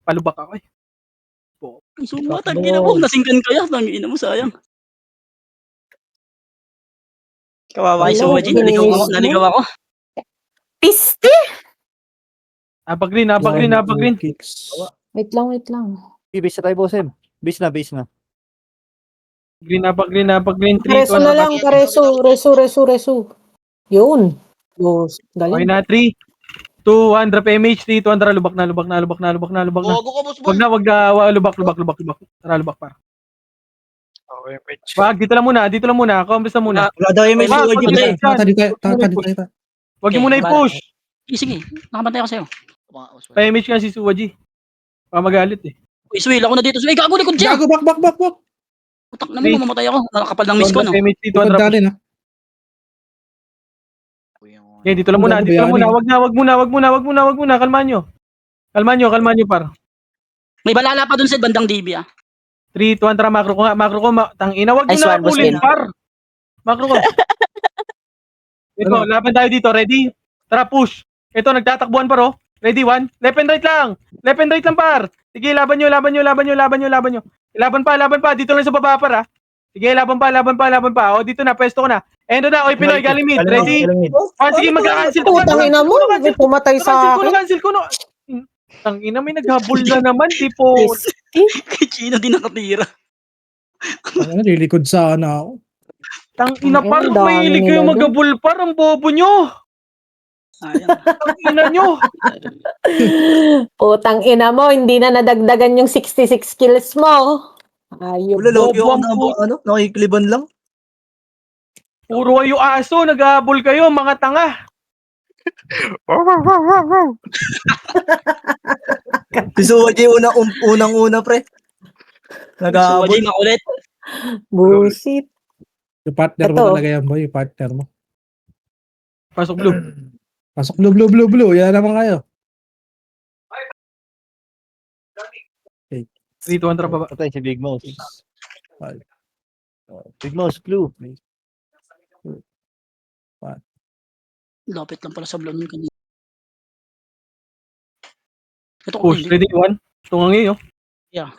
Palubak ako eh. Suma, tangina mo. Nasingkan kaya, tangina mo, sayang. Kawawa kay Hello, Swaji, guys. naligaw ako. Piste! Napag-green. Kicks. Wait lang. Base na tayo, boss. Base na. Green, napag-green. 3, Pareso na lang, reso. Yun. Boss, Okay galing. na, 3, 2, 1, drop MH, 3, 200, lubak na. Gogo ko, boss. Wag na, lubak. Tara, lubak par. Okay, Mitch. Wag, dito lang muna. Kombres na muna. Wala daw yung may Wag, suwag patay. Tayo. Wag niyo muna i-push. Sige, nakabantay ako sa'yo. Pa-MH nga si Suwaji. Baka magalit eh. Uy, Swil, ako na dito. Swil, gago, likod siya. Gago, back. Putak na mo, mamamatay ako. Nakakapal ng miss ko, no? MH, 3, Likod 200. natin, ha? Okay, dito lang muna. Wag muna. Kalmahan nyo par. May balala pa dun sa bandang DB, ah. 3, 200, macro ko. Tangina, wag nyo Nice na one, boss pulin Ken. par. Macro ko. Ito, laban tayo dito. Ready? Tara, push. Ito, nagtatakbuhan par, oh. Ready, 1. Left and right lang, par. Sige, laban nyo. Laban pa. Dito lang sa baba, par, ha. Sige, laban pa. O, dito na, pwesto ko na. Endo na, oy, Pinoy, galing mid. Ready? Sige, mag-cancel to. Putang ina mo, may pumatay sa akin. Cancel ko. Tangina, may naghabol na naman. Tipo, Kay Chino din nakatira. Lilikod sana ako. tangina, par. Ang dami Mahilig kayo nila dun. maghabol, par. Ang bobo nyo. Sayang. Tangina nyo. Putang ina mo, hindi na nadagdagan yung 66 kills mo. Ayop. Wala, logi ako na, nakikiliban lang. Puro kayo aso. Naghabol kayo, mga tanga. Si Suwaji unang-una, pre. Nag-aabot. Swaji, makulit. Bullshit. Yung partner mo Ito. talaga yan, boy. Yung partner mo. Pasok blue. Pasok blue. Yan naman kayo. 3, 200 pa ba? Patay si Big Mouse. Big Mouse, blue. Lapit lang pala sa blonde kanina. Ito ko, Push. Ready, 1. Tungangi, oh. Yeah.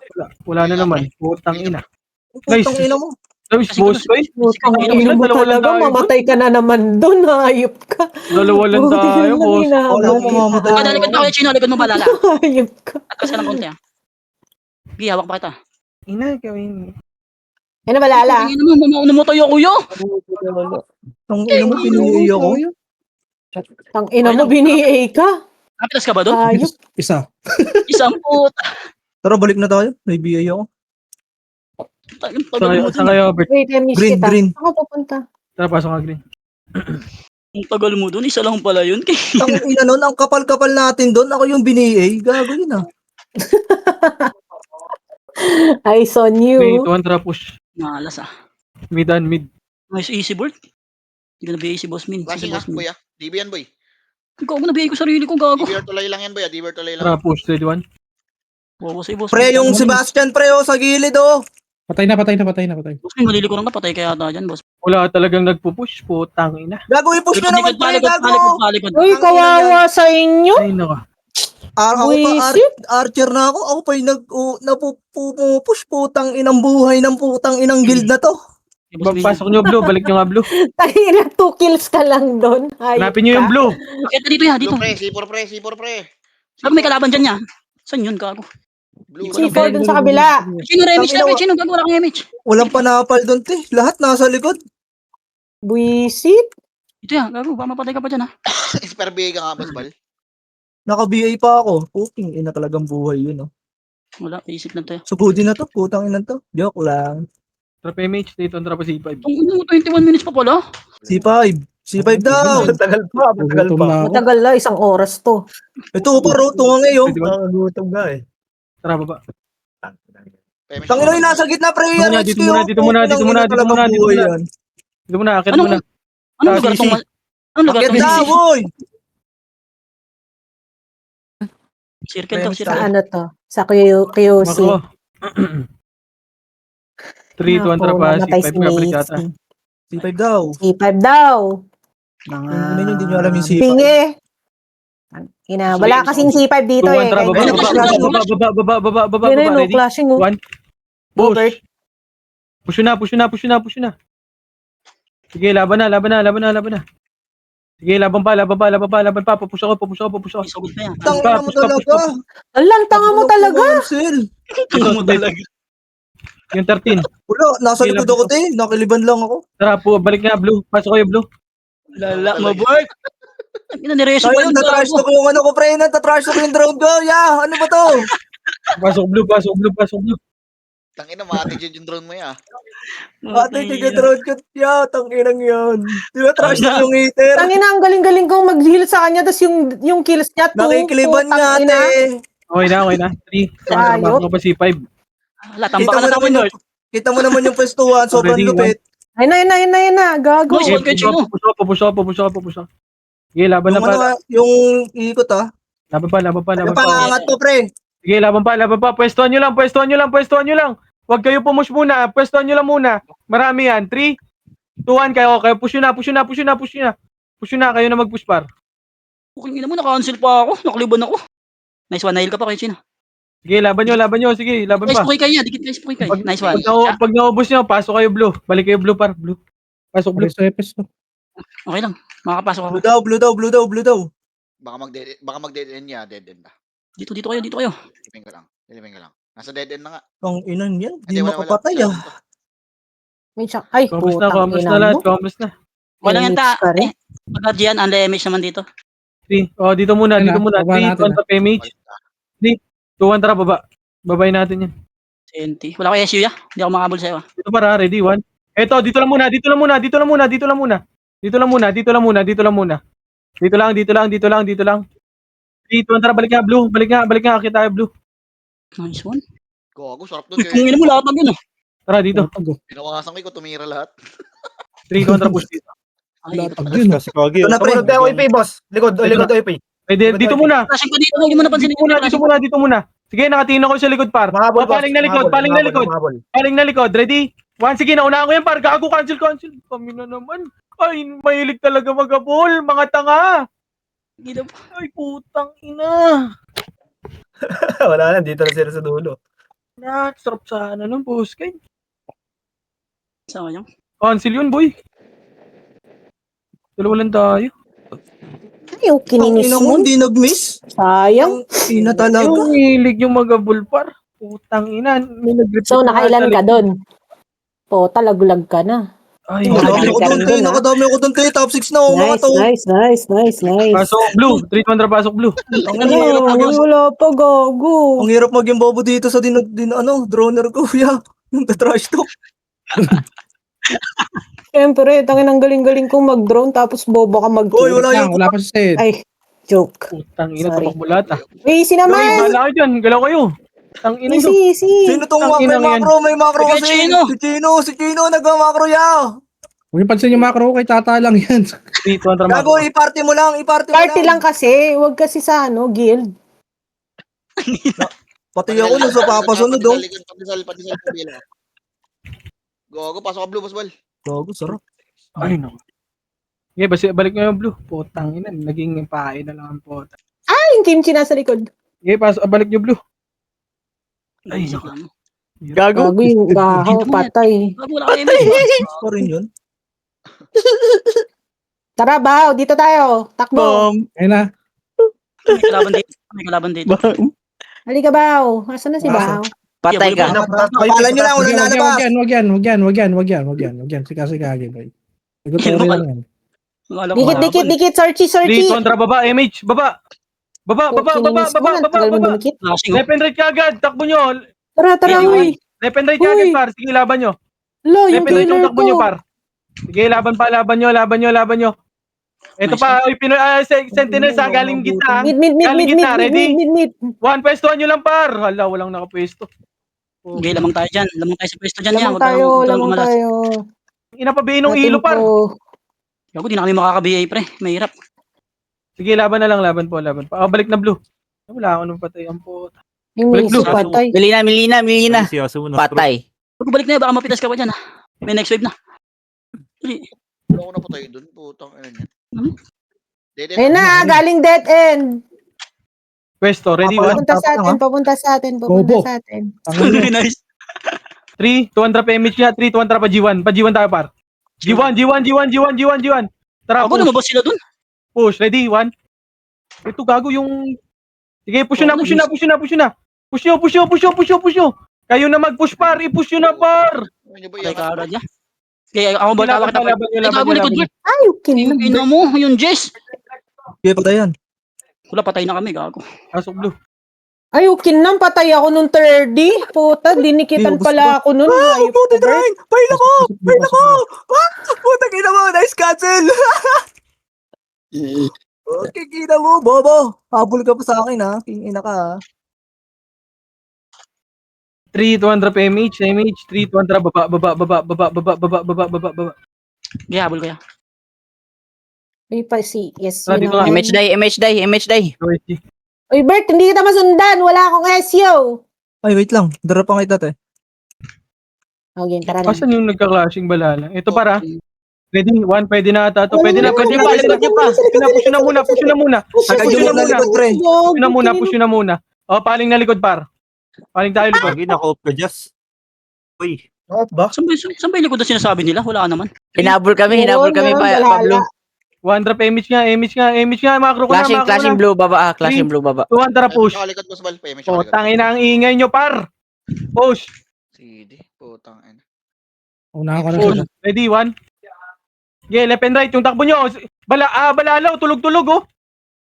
Wala na naman. Putang ina. Putang ina mo. Nice, boss, boy. Putang ina mo Dalawa lang talaga, tayo. mamatay ka na naman doon. Ayop ka. Dalawa lang Buti tayo, lang boss. hinahabol Wala mo kita. mamamatay. Likod mo kay Chino, likod mo balala. Ayop ka. Atas ka ng konti, ah. Gi, hawak pa kita. Ina, gawin. Ano ba, Lala? Tingin mo, mamauna mo tayo, kuya. Ang ina mo, pinili ako. Tang ina mo, bini-A ka. Kapitas ka ba doon? Ayop. Isa. Isang puta. Tara, balik na tayo. May BA ako. Tagal mo Saan dun. kayo, Bert? Wait, I miss Green, kita. green. Ako pupunta. Tara, pasok ka, Green. Ang tagal mo dun. Isa lang pala yun. Ang ina nun, ang kapal-kapal natin doon. Ako yung BA. Gago yun ah. Eyes on Green, you. tuwan, tara, push. Malas ah. Mid and mid. Nice easy board. Hindi ka na si Boss Min. Si Flashing Boss Min. boy DB yan boy. Ikaw ako nabigay ko sarili ko, gago. DBR tulay lang yan boy DBR tulay lang. Tara, push, ready one. Wawa si Boss Pre, Min. yung Sebastian, pre, oh, sa gilid, oh. Patay na. Boss Min, malili ko lang na. Patay kaya ata dyan, boss. Wala talagang nagpupush, putang ina. Gago, i-push nyo naman, pre, gago. Palikod. Uy, kawawa sa inyo. Ay, naka. Ako pa, Buisit. archer na ako. Ako pa yung napupush, putang inang buhay ng putang inang guild na to. Pasok nyo, blue. Balik nyo nga, blue. Tangina, 2 kills ka lang doon. Hanapin nyo yung blue. Ito dito yan, dito. Blue pre, C4 pre. Gago, may kalaban dyan niya. Saan yun, gago? Blue. C4 dun sa kabila. Sino remage na? Sino gago? Wala kang remage. Walang panapal doon, te. Lahat nasa likod. Buisit. Ito yan, gago. Baka mapatay ka pa dyan, ha? Super BA ka nga boss bal. Naka-BA pa ako. Puking ina talagang buhay yun, oh. Wala, basic lang tayo. Sugudi na to, putang ina to. Joke lang. Trap MH, dito ang trap C5. Ang ino mo, 21 minutes pa pala. C5. C5 daw. Matagal pa, matagal Gutom pa. na ako. Matagal na, 1 oras to. Ito, paro, tunga ngayon. Nakagutom nga eh. Tara, baba. Tangina yung nasa gitna, prayer. Dito muna, dito muna. Dito muna, akit muna. Anong lugar CC. tong... Anong lugar Akit tong... na, boy. Circle daw, Sa circle. ano to? Sa QC. Mako. 3, 2, 1, trap, Namatay C5 si ka, balik yata. Macy. C5 daw. C5 daw. Hindi nyo alam yung C5. Pingi. Wala kasing C5 dito 2, 1, eh. trap, Kaya baba, yun ayun, ready? clashing oh. 1, push. Push na. Sige, laban na. Sige, laban pa. Pupush ako. Isugod na yan. Tangina mo talaga. Alang, tanga mo talaga. Cancel. Tanga mo talaga. Yung 13. Wala, nasa likod ako, te. Nakiliban lang ako. Tara, balik nga, blue. Pasok kayo, blue. Lala, mabart. Ina, nireso ko Tayo, yun, tatrash gago. ko yung ano ko, pre. Tatrash ko yung drone ko. Yeah, ano ba to? Pasok, blue. Tangina ma-attitude yung drone mo ya. Ate, tiga drone ko. Yeah, tanginang yan. Tinatrash na yung hater. Tangina, ang galing-galing kong mag-heal sa kanya, tapos yung kills niya, 2. Nakikiliban nga, ate. Okay na. 3. Ayop. Pasok pa C5. Latambak ka na tayo, Lord. Kita mo naman yung pwestuhan. Sobrang Ready, lupit. Ayun na, gago. Nice one, Chino. Push ako. Sige, laban na Yung, pa. yung ikot, ah. Laban pa. Napangangat ko, pre. Sige, laban pa. Pwestuhan nyo lang. Huwag kayo pumush muna. Pwestuhan nyo lang muna. Marami yan. 3, 2, 1. Kayo push nyo na. Push na. Kayo na mag-push par. Puking ina mo, naka-cancel pa ako. Nakaliban ako. Nice one, nahil ka pa kay Chino. Sige, laban nyo. Sige, laban Guys, pa. pukay kayo, dikit guys, pukay kayo. Nice one. Pag naubos nyo, pasok kayo blue. Balik kayo blue par. Blue. Pasok blue. Okay lang, makakapasok ako. Blue daw. Baka mag-dead end niya, dead end na. Dito kayo. Silipin ka lang. Nasa dead end na nga. Ang inan yan. Di Wala. makapatay, ah. May siya. Ay, Compos putang na lahat. ina mo. Compos na. Wala yan ta. Image ka rin. Pagka Gian, ang damage naman dito. 3. Oh, dito muna. 3, 2, 1 trap MH. 3, 2, 1 trap baba. Babay natin yan. Senti. Wala ko SU ya. Hindi ako makabol sa'yo. Dito para, ready, 1. Eto, dito lang muna. Dito lang muna. Dito lang. 3, 2, 1 trap. Balik nga, blue. Balik nga. Akit tayo, blue. Nice one. Gago, sarap Uy, doon. kung ina mo lahat ng yun ah. Tara, dito. Pinawasan ko, tumira lahat. 3, 2, 1 trap. Push dito. Ay, Kasi kagi. Ito na, pre. Sumunod tayo, OP, boss. Likod, OP. Ready, dito muna. flashing pa dito. Huwag mo napansin Dito muna. Sige, nakatingin ako sa likod, par. Mahabol, Oh, paling na likod. Ready? 1, sige, naunahan ko yan, par. Gago, cancel. Kami na naman. Ay, mahilig talaga mag-abol. Mga tanga. Ay, putang ina. Wala na, dito na sila sa dulo. Sarap sana nun, boss. Kay. Sama yung. Cancel yun, boy. Dalawa lang tayo. Ay, kininis Ina mo. mo, hindi nag-miss. Sayang. Ina talaga. Yung hilig yung mag-abol, par. Putang ina. May nag-repeat So, na nakailan sa ka likod. doon? Po, talaglag ka na. Ay, Nakadami ako Ka doon, rin te. dun, ah. Nakadami ako doon, te. Top 6 na, oh, mga Nice, to. nice, nice, nice, nice. pasok blue. 3 contra pasok blue. Ang Ano, hirap maging, wala pa, gago. ang hirap maging bobo dito sa droner ko, kuya. Yung trash talk. Siyempre, tangin ang galing-galing kong mag-drone tapos bobo ka Hoy, mag-kill. wala Lang, yung... wala pa si Sed. Ay, joke. Putang ina, Sorry. tapak mo lahat ah. Easy Ay, naman. bahala kayo dyan. Galaw kayo. Tang ina nyo. Easy, easy. Sino tong Ang may inang yan. macro? May macro Sige, kasi. Chino. Si Chino nagma-macro ya. Huwag niyo pansin yung macro kay tata lang yan. 3 contra Gago, macro. i-party mo lang. Party lang kasi. Huwag kasi sa guild. Pati ako nung sa papasunod, oh. Pandesal po bila. Gogo, pasok ka blue, boss ball. Gago, sarap. Ay, no. Okay, balik nyo yung blue. Putang ina, naging pae na lang ang puta. Ay, yung kimchi nasa likod. Okay, balik nyo blue. Ay, Isip no. lang. Gago. Gago yung gaho, patay. Gago, wala kayo image. Pa rin yun. Tara, Bao, dito tayo. Takbo. Ayun na. May kalaban dito. May kalaban dito. Halika, Bao. Asan na si Bao? Patay ka. Kapalan nyo lang, walang lalabas. Wag yan. Sikasi-kagi, boy. Nag-tutorial lang yan. Akala ko kalaban. Dikit, searchy, 3 searchy. contra baba, MH, baba. Baba. Tagal mo dumikit. Flashing, oh. Left and right kagad, takbo nyo. Tara, uy. Left and right kagad, Uy. par. Sige, laban nyo. Lo, yung Left and right yung killer takbo nyo, ko. par. Sige, laban nyo. Ito Nice. pa, Sentinel sa galing gitna. Mid. One pwestuhan nyo lang, par. Hala, walang nakapwesto. Okay, lamang tayo dyan. Lamang tayo sa pwesto dyan. Lamang Huwag tayo, kayong lamang gumalas. tayo. Inapabihin ng ilo, par. Gago, di na kami makaka-BA, pre. Mahirap. Sige, laban na lang, laban po. Balik na blue. Wala ako nung patay ang puta. Yung Balik miso blue. patay. Milina. Patay. Huwag balik na yun, baka mapitas ka pa dyan, ha. May next wave na. Dali. Wala ko na patay dun. Putang ina niya. Dede. Ayun na, galing dead end. Pwesto, ready, one. Papunta sa atin. Bobo. Very nice. 3, 200 pa image niya, 3, 200 pa G1. Pa G1 tayo, par. G1. Tara, Ako, lumabas sila dun. push. Ready, 1. Ito, gago yung... Sige, push nyo. Push nyo. Kayo na mag-push, par. I-push nyo na, par. Ano ba Patay yan? ka agad niya. Okay, ako ba tawag na. Laban nyo. Ay, gago, likod, Bert. Ay, okay. Yung ina mo, yung Jess. Okay, patay yan. Wala, patay na kami, gago. Pasok blue. Ay, okay nang patay ako nung 30. Puta, dinikitan pala ako nun. Ayop Puti ko, Bert. train! Pain ako! Puta, kita mo! Nice cancel! Okay, kita mo, bobo. Habol ka pa sa akin, ha? King ina ka, ha? 3, 200 pa image. 3, 200 baba. Okay, habol kaya. Ay, pa si, yes. Ah, yun dito naman. Image day. Uy, Bert, hindi kita masundan. Wala akong SEO. Ay, wait lang. Drop ang kita, te. Okay, tara na. Asan yung nagka-clashing balala? Ito, para. Ready, 1. Pwede na ata to. Pwede na. Push Push na muna. Agad yung na likod, pre. Push na muna. O, paling na likod, par. Paling tayo likod. Naka-off ka, Jess. Uy. Off ba? Saan ba yung likod na sinasabi nila? Wala naman. Hinabol kami Pablo. 100 pa image nga. Macro ko na. Clashing blue baba. 200 push. Nakalikod, boss ball. Pay, may O, nakalikod. tangin na ang ingay nyo, par. Push. CD. Putang ina. Unahan ko na Push. siya. Ready, 1. Yeah, left and right. Yung takbo nyo. Balalaw. Tulog-tulog, oh.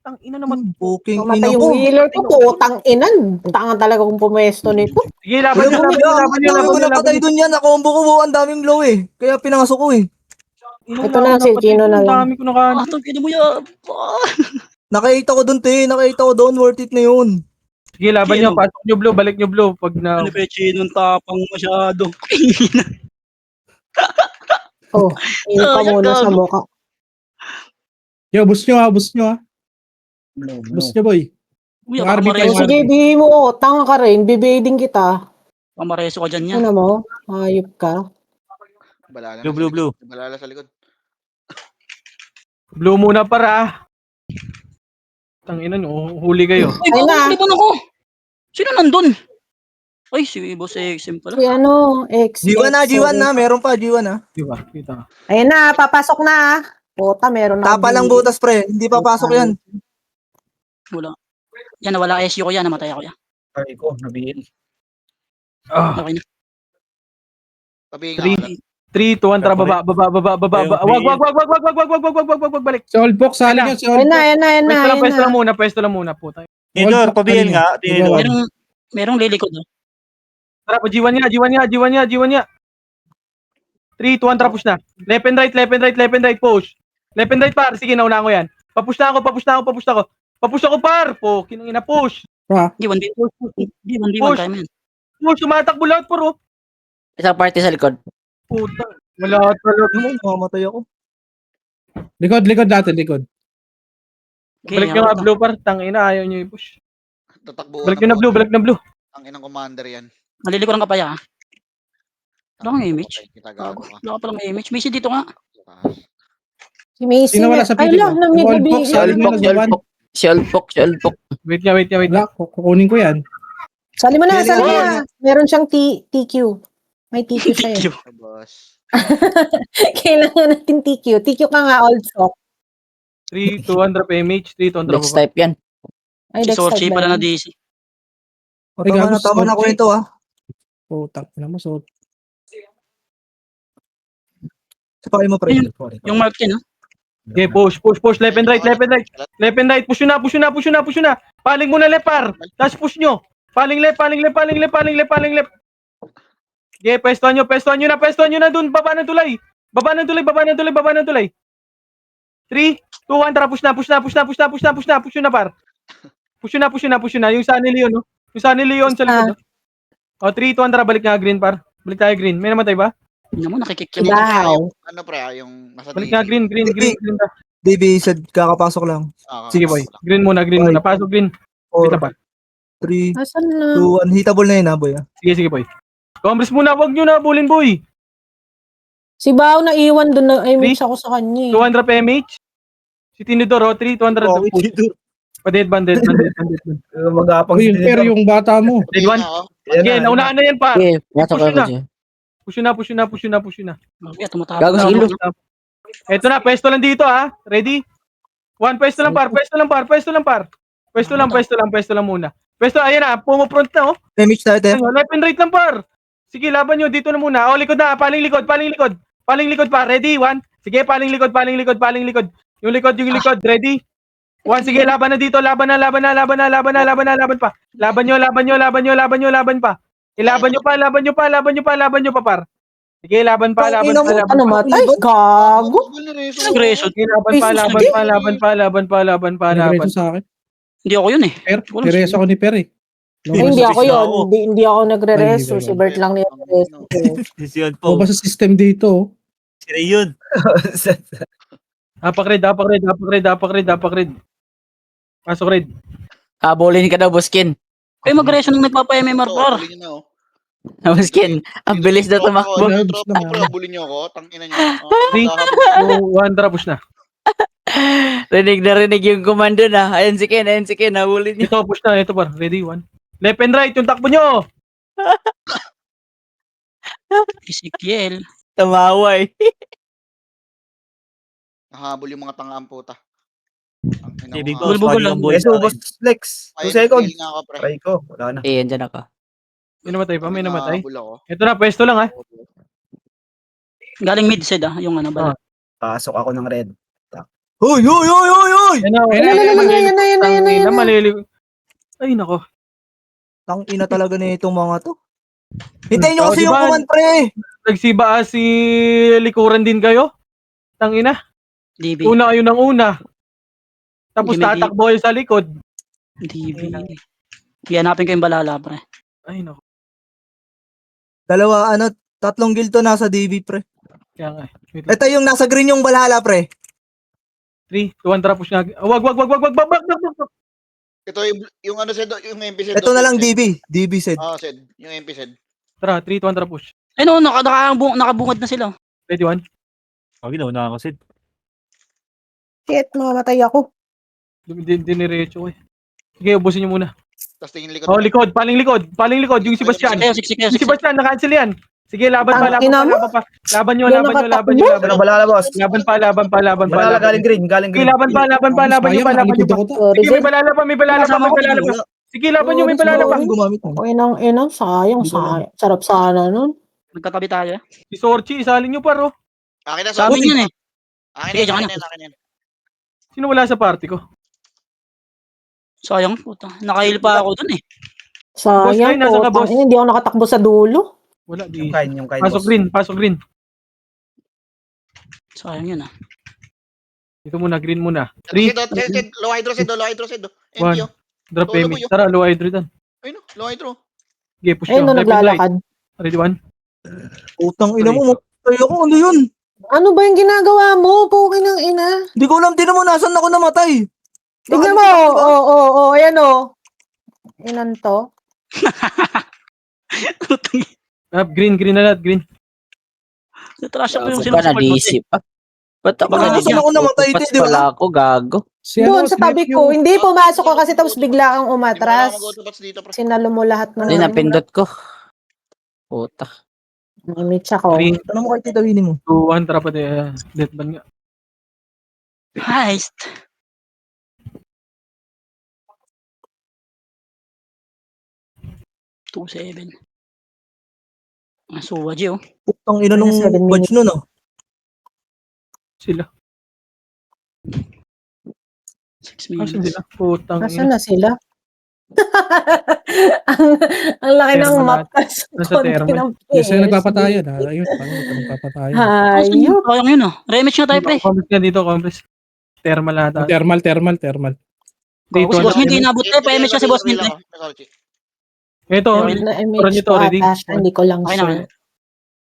Tang ina naman. Puking ina Mamatay mo. yung healer ko. Putang inan. Tanga talaga kung pumesto nito. Sige, laban nyo. Ako napatay dun yan. Nakombo ko, ang daming low, eh. Kaya pinangasok ko, eh. Ito na, si Gino na lang. Dami ko na Ah, tangkina mo yan. Nakita ko dun, te. Nakita ko doon. Worth it na yun. Sige, laban nyo. Pasok nyo blue. Balik nyo blue. Pag na... Ano peche nung tapang masyado. Oh, iyo pa muna sa mukha. Yo, boost nyo, ha. Boost nyo, boy. Uy, Yung RB Oh, tayo, pamareso. sige, bihi mo. Oh, tanga ka rin. Bibading kita. Pamareso ka dyan yan. Ano mo? Hayop ka. Balala. Blue. Balala sa likod. Blue muna, para. Tangina nyo. Huli kayo. Ay, Ayun gago, na. liban ako. Sino nandun? Ay, si Boss XM pala. Si ano, X. G1 na. Meron pa, G1 na. Diba? Kita. Ayun na, papasok na. Puta, meron na. Tapa lang butas, pre. Hindi pa pasok yan. Wala. Yan, nawala SU ko yan. Namatay ako yan. Ay ko, nabihin. Ah. Okay na. Tabi Three. nga. 3, 2, 1, tara, baba. Wag, balik. Si Oldbox, sali nyo, si Ayun na, Oldbox. ayun na, ayun na, Pwesto ayun na. pwesto lang muna, puta. Tinidor, pabihin nga. Tinidor. Merong lilikod. Tara, pa G1 niya. 3, 2, 1, tara, push na. Left and right, push. Left and right, par. Sige, nauna ko yan. Papush na ako. Papush ako, par. Po, kinangina, push. Di 1v1 kaya mo yan. Push, tumatakbo lahat, par, oh. Isang party sa likod. Puta. Wala talaga. Mamatay ako. Likod natin, likod. Okay, Balik nyo nga blue, par. Tangina, ayaw nyo i-push. Tatakbo. Balik nyo na blue. Ang inang commander yan. Nalilikuran ka pa ya. Wala kang image. Kitagago ka. Wala ka palang image. Macy dito nga. Si Macy. Sino wala sa Ay, piling lang, ko? namig na Oldbox, bigyan. sali nyo na gawan. Si Olpok. Wait nga. Wala, kukunin ko yan. Sali mo na, Sali sali mo. na. Meron siyang TQ. May TQ siya eh. Boss. Kailangan natin TQ. TQ ka nga, old sock. 3, 2, 1, drop image. 3, 2, 1, drop Next type yan. Ay, Si next Sorchi time pala na lang. DC. Tama na kwento ah. Putang ina mo, so. Sapakin mo, pre. Yung mark yan, ha? Okay, push. Left and right. Push nyo na. Paling muna left, par. Tapos push nyo. Paling left. Okay, pwestuhan nyo na dun. Baba ng tulay. 3, 2, 1, tara, push na, par. Push na. Yung Sunny Leon, no? Yung Sunny Leon sa likod, no? O, 3, 2, 1, tara, balik nga green, par. Balik tayo green. May namatay ba? Hindi mo nakikik yung Wow. Ano pre, yung nasa Balik nga green. DB said kakapasok lang. Sige, boy. Green muna. Pasok green. Wait lang, par. 3, Asan na? 2, 1. Hitable na yun ha, boy. Sige, boy. Combres muna, wag nyo na, bulin, boy. Si Bao na iwan doon na image ako sa kanya. 200 PMH. Si Tinidor, 3, 200. Pa-deadband. Mag-aapang Uy, yung pero yung bata mo. Dead one. Sige, naunahan na yan, par. Okay, pasok Push ako na. siya. Push na. Kaya tumatapos. Gago si Ilo. Ito na, pwesto lang dito, ha. Ready? Pwesto lang, par. Pwesto lang muna. Pwesto, ayan na, pumupront na, oh. Damage tayo, te. Ayun, left and right lang, par. Sige, laban nyo, dito na muna. O, likod na, paling likod, par. Ready? 1. Sige, paling likod. Yung likod, ready? 1, sige, laban na dito, laban pa. Laban pa. Ilaban nyo pa, par. Sige, laban pa. Ano matay? Gago. Aggression. Sige, laban pa. Nagreso sa akin. Hindi ako yun, eh. Per, nireso ako ni Per eh. Ay, hindi ako yun. Hindi ako nagre-reso. Si Bert lang nire-reso. Decision O po. ba sa system dito? oh. Si Ray yun. Dapak red. Pasok red. Habulin ka daw, Buskin. Kaya mag-reaction ng nagpapa-MMR, par. Bulin nyo Buskin, ang bilis na tumakbo. Bulin nyo ako. Tangina nyo. 3, 2, 1, tara, push na. Rinig na rinig yung komando na. Ayan si Ken, habulin niyo. Ito, push na. Ito, par. Ready, 1. Left and right, yung takbo nyo. Ezekiel. Tumawa eh. Nahabol yung mga tanga ang puta. Si Big Bul- Boss, bul- pwede bul- kang bully Eso, sa akin. boss Lex. 2 seconds. Nga ako, pre. Try ko. Wala na. Eh, yan dyan ako. May namatay pa, may namatay. Nahabol ako. Ito na, pwesto lang, ha. Galing mid-sed, yung ano ba? Pasok ako ng red. Hoy! Hoy! Yan na, Yan na. maliligo. Ay, nako. Tang ina talaga na itong mga to. Hintayin nyo Oh, kasi di yung ba? command, pre! Nagsiba si likuran din kayo? Tangina. DB. Una kayo ng una. Tapos Hindi, may tatakbo kayo sa likod. DB. Hihanapin ko yung balala, pre. Ay, nako. Dalawa, 3 guild to nasa DB, pre. Kaya nga. Wait lang. Ito yung nasa green yung Valhalla, pre. 3, 2, 1, tara, push nga. Wag. Ito yung ano said, yung MP said. Ito na lang DB. DB said. Said. Yung MP said. Tara, 3, 2, 1, tara, push. Ay, no, nakabungad na sila. Ready, 1. Okay, nauna ako, Sid. Shit, mamamatay ako. Diniretso ko eh. Sige, ubusin nyo muna. Tapos tingin likod. Oh, likod. Paling likod. Yung si Bastian. Siksik. Yung si Bastian, na-cancel yan. Sige, laban pa. Ina mo? Laban nyo. Valhalla, boss. Laban pa. Valhalla, galing green. Sige, laban pa. Sayang, nakalikod ako ta. Sorry, Sige, may balala pa. Sige, laban nyo, may balala pa. Gumamit mo. Sayang. Sarap sana nun. Nagkatabi tayo. Si Sorchi, isalin nyo par, oh. Akin na, Sa amin Sorry. yun eh. Akin Sige, yan, tsaka akin na. yan, akin yan. Sino wala sa party ko? Sayang puta. Nakail pa ako dun eh. Boss Sayang Kai, nasa ka, po. boss? Hindi ako nakatakbo sa dulo. Wala, di. Yung kain, Pasok boss. green, pasok green. Sayang yun ah. Dito muna, green muna. Sid, 3, Sid, low hydro, Sid, low hydro, Sid. One. NPO. drop Lolo payment. mo yun. Tara, low hydro dan. Ayun, low hydro. Okay, push Ayun, nyo. no, Left and right. naglalakad. Ready, one. Putang ina mo, matay ako. Ano yun? Ano ba yung ginagawa mo? Pukin ng ina. Hindi ko alam, din mo nasan ako namatay. Tignan mo. Nakalimutan ko ba? Oo, ayan o. Inan to. Green na lahat, green. Natrasya ko yung Gago ka, sinusupport mo. nadisip pa. Ba't ako Baka nasan ako namatay, Pupas di ba? pala ako, gago. Si Doon sa si tabi Nephew. ko. Hindi, pumasok ka kasi tapos bigla kang Hindi mo umatras. kailangan mag-autobots dito, pre. Sinalo mo lahat ng Hindi, napindot ko. Puta. May mitch ako. 3, Ano mo kay Tita Winnie mo? 2, 1. Tara pa din. Death ban nga. Heist. Two seven. Ang suwa, G, oh. Putang ina nung 7 badge nun ah. Sila. 6 Asan minutes. sila? Putang Nasaan ina. na sila? ang laki ng Thermal map. Nasa thermal. Yes, yung nagpapatayan. Ayun, paano nagpapatayan? Hayop. Sayang yun, oh. Rematch na tayo, pre. Compress nga dito, compress. Thermal lahat. Thermal. Gago, si Boss Mint, hindi inabot tayo. Pa-MS siya si Boss Mint, eh. Ito, Wait na Turan image nito, ko ready? ata. Hindi ko lang Okay na, sure.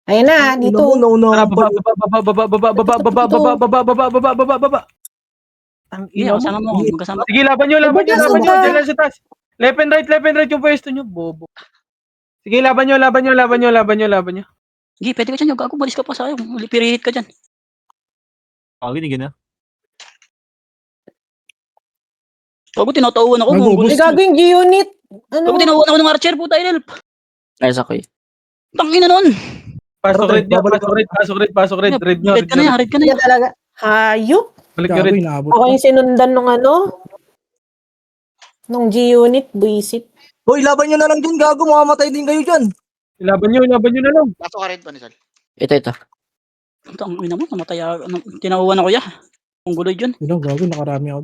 Ayun na, Ina dito. mo, nauna Tara, ako pa. baba. Ang Hindi, ina mo. kasama mo. Magkasama. Sige, laban nyo. Iba Diyan ba? lang sa taas. Left and right yung pwesto nyo. Bobo. Sige, laban nyo. Sige, pwede ka dyan. Gago, balis ka pa sa akin. Pirihit ka dyan. Ginigin na. Gago, tinatauhan ako. Gago, Mongol. May gagawing G-Unit. Ano? Gago, tinauhan ako ng Archer. Puta, Ilel. Ayos ako eh. Tangina nun. Pasok red. Red nyo. Red ka na yan. Red ka na Hindi yan. talaga. Hayop. Balik nyo Gago, red. inaabot Ako ko. yung sinundan nung ano. Nung G-Unit. Buisit. Hoy, laban nyo na lang dyan, gago. Mamamatay din kayo dyan. Laban nyo na lang. Pasok ka rin, Panisal. Ito. Tangina mo. Namatay ako. Tinauhan ako ya. Ang guloy dyan. Yun, gago, nakarami ako.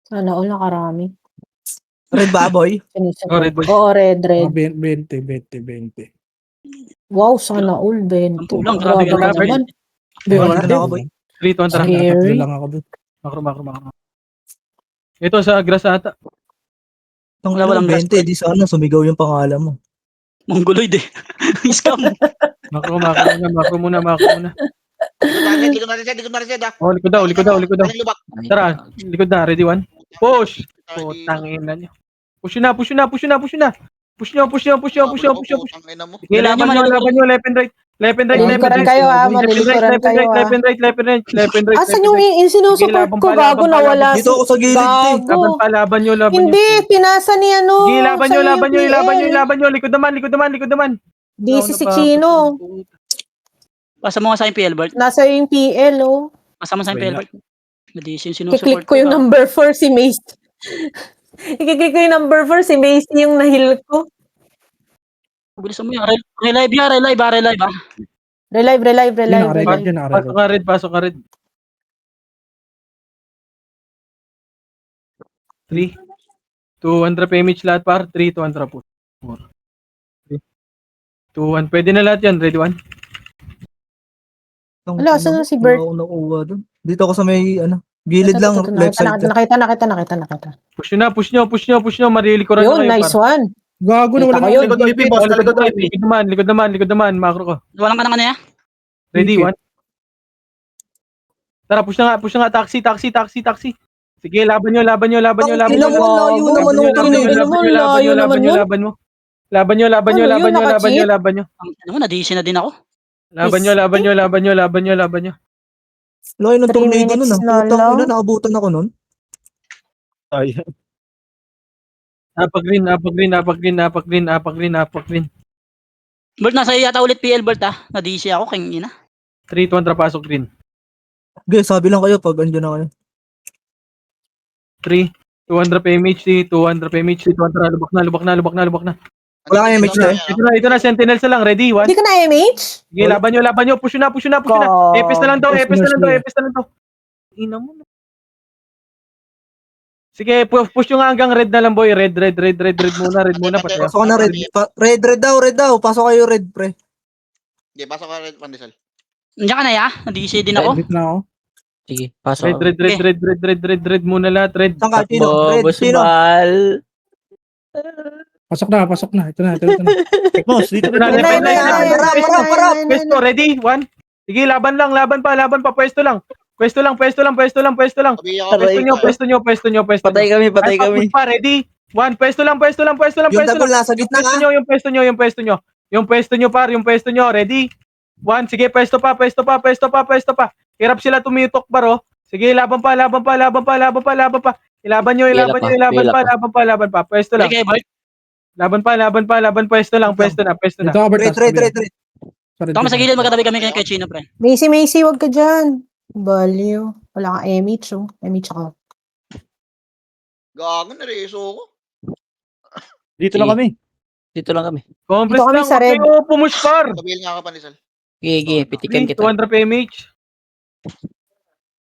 Sana all nakarami. Red Baboy. Oh, red boy. Oo, red. Mga 20. Wow, sana all 20. Ang tulang, grabe ka Grabe naman. naman. Wala na ako, boy. 3, 2, 1, tara. Scary. Tatlo lang ako doon. Makro. Ito sa grass ata. Wala, Walang 20. Di sana sumigaw yung pangalan mo. Mongoloid eh. Scam. Makro muna. Likod natin, Sid, ah. Oh, likod daw. Anong lubak? Tara, likod na. Ready, one. Push. Putang ina nyo. Push nyo. Push nyo. Ang ina mo. Sige, laban nyo. Left and right. Malilikuran kayo malilikuran kayo Left and right. Asan yung sinusupport ko? Gago na wala. Dito ako sa gilid, eh. Gago. Laban nyo. Hindi, pinasa ni ano. Sige, laban sa'yo nyo. Likod naman. DC si Chino. Pasa mo nga sa akin, PL Bart. Nasa yung PL, oh. Pasa mo sa akin, PL Bart. Madisi yung sinusupport Kiklik ko yung number 4 si Mace. Ikiklik ko yung number 4 si Mace yung nahil ko. Bilisan mo yan. Relive. Relive. Naka-record yun, naka-record. Pasok ka red. 3, 2, 1 drop image lahat par. 3, 2, 1 drop. 4, 3, 2, 1. Pwede na lahat yan. Ready, 1. Wala, saan na si Bert? Wala akong nakuha doon. Dito ako sa may, gilid lang, left side. Nakita. Push nyo. Marilikuran Yun, na kayo nice par. one. Gago na Kita wala ko na. yun. Likod naman. Makro ko. Walang ka na kanya. Ready, Okay. 1. Tara, push na nga. Taxi. Sige, laban nyo. Ang ina mo, layo naman ng Laban nyo. Ano mo, nadisi na din ako. Laban nyo. Layo ng 3 tornado nun, minutes ah. na Putang lang. ina, naabutan ako nun. Ay. Napag-green. Bart, nasa iyo yata ulit PL Bart ah. Nadisi ako, king ina. 3, 2, 1, pasok green. Okay, sabi lang kayo pag andyan na kayo. 3, 2, 1 drop MHD, 2, 1 drop MHD, 2, 1 lubak na. Wala kang image na. Ito na, Sentinels na lang. Ready? One. Hindi ka na MH? Sige, laban nyo. Push na. Go. Epis na lang to. Ina mo na. Sige, push nyo nga hanggang red na lang, boy. Red muna. Pati. Pasok ka na red. Red daw. Pasok kayo red, pre. Hindi, pasok ka red, Pandesal. Nandiyan ka na ya? Nandisi din ako. Dito na ako. Sige, pasok. Red muna lahat. Red. Saan ka? Sino? Red, Boss sino? Bal. Pasok na. Ito na. Boss, dito na, na. Para. Pwesto, ready? One. Sige, laban pa. Pwesto lang. Pwesto lang. Sabi ako, Pwesto nyo. Patay kami. Push pa, ready? One. Pwesto lang. Yung double nasa gitna ka. Yung pwesto nyo, ready? One, sige, pwesto pa. Hirap sila tumitok, baro. Sige, laban pa. Ilaban pa. Pwesto lang. Okay, Bart. Laban pa. Pwesto na. Ito ako, Bert. Red. Tama sa gilid, magkatabi kami kay Chino, pre. Macy, wag ka dyan. Baliw. Wala kang MH, oh. MH ako. gago, nareso ko. Dito lang kami. Dito lang kami. Complex Dito kami lang, sa red. kayo pumushpar. Sabihin nga ka, Pandesal. Sige, pitikan kita. 200 PMH.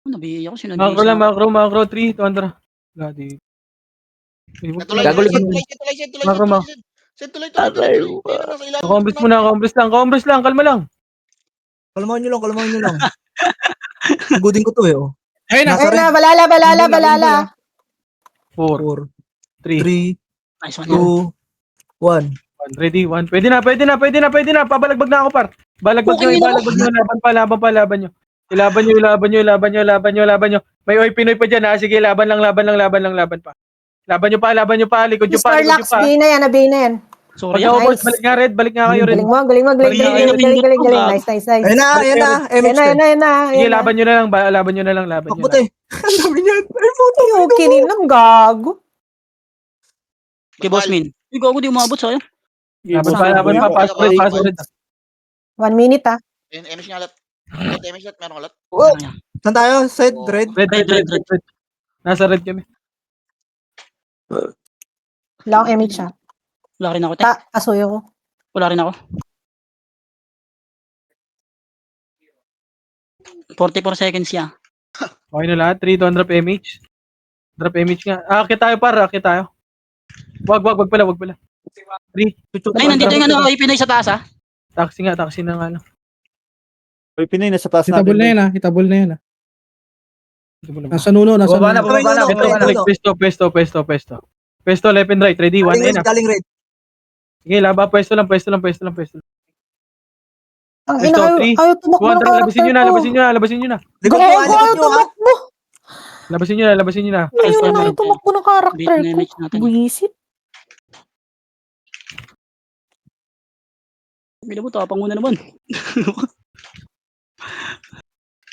Nabihi ako, sino Macro, 3, 200. Gadi. Natuloy, Gago tuloy, lang. Macro. tuloy. Complex lang, kalma lang. Kalmahan nyo lang. Gudin ko to eh, oh. Ayun na. Nasa Ayun red. na, balala. 4, 4, 3, 3, Nice one. 2, 1. ready, 1. Pwede na. Pabalagbag na ako, par. Balagbag Okay, nyo, laban nyo. Ilaban nyo. May oy Pinoy pa dyan, ha? Sige, laban pa. Laban nyo pa. Likod nyo pa. Starlux, B na yan. Sorry. Pag Nice. balik nga kayo, red. Galing mo. Nice. Ayun na. MH Ayun na. Sige, laban nyo na lang. Pakbut eh. Ang dami niya. Ay, puto. Okay din lang, gago. Okay, boss min. Uy, gago, di umabot sa'yo. Laban pa. Pass red. 1 minute, ah. MS nga lahat. MS lahat, meron ka lahat. Oh, saan tayo? Set, red. Red. Nasa red kami. Wala akong MH, ah. Wala rin ako, te. Asuyo ko. Wala rin ako. 44 seconds ya. Okay na lahat. 3, 200 PMH. Drop MH nga. Akit tayo. Wag pala. 3. Ay, nandito yung ano, Pinoy sa taas, ah. Taxi na nga. Uy, Pinoy, nasa taas Itabol na yan, ah. Nasa nuno. Baba na. Pesto, left and right. Ready? 1 na. Galing red. Sige, laba. Pwesto lang. Ang Pesto, ina, 3, ayaw tumakbo ng 200. Labasin nyo na. Likod Gago, nyo, ha? Likod nyo, ha? tumakbo. Labasin nyo na. Ayaw tumakbo ng karakter Beat na ko. image natin. Buisit. Bila mo, tapang muna naman.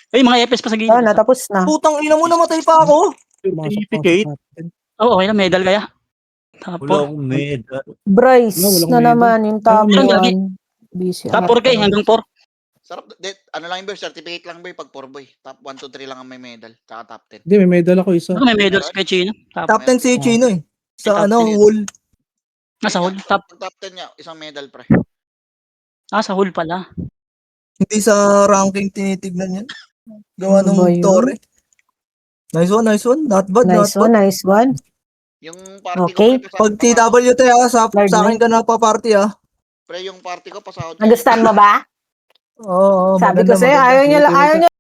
Ay, mga EPS pa sa gilid. Ayun na, tapos na. Putang ina mo, namatay pa ako. Certificate. Oo, okay lang, medal kaya. Wala Tapos, akong medal. Bryce Wala, walang na medal. naman yung top Walang lagi. 1. Busy. top 4K hanggang 4. Sarap, ano lang yung boy, certificate lang boy, pag 4 boy. Top 1, 2, 3 lang ang may medal. Tsaka top 10. Hindi, may medal ako isa. Ano, may medal sa kay Chino. Top 10 si Chino eh. Sa Top ano, 10. wall. Nasa hole. Top. Pag top 10 niya, isang medal pre. Sa hole pala. Hindi sa ranking tinitignan yan. Gawa Ano ba nung yun? Torre. Nice one. Not bad, not bad. Nice one. Yung party Okay. ko pre, Pag TWT ha, sa Lord, akin ka na pa-party ha. pre, yung party ko pasahod. Nagustuhan mo ba? Oo, Sabi ko maganda, sa'yo, maganda. ayaw niya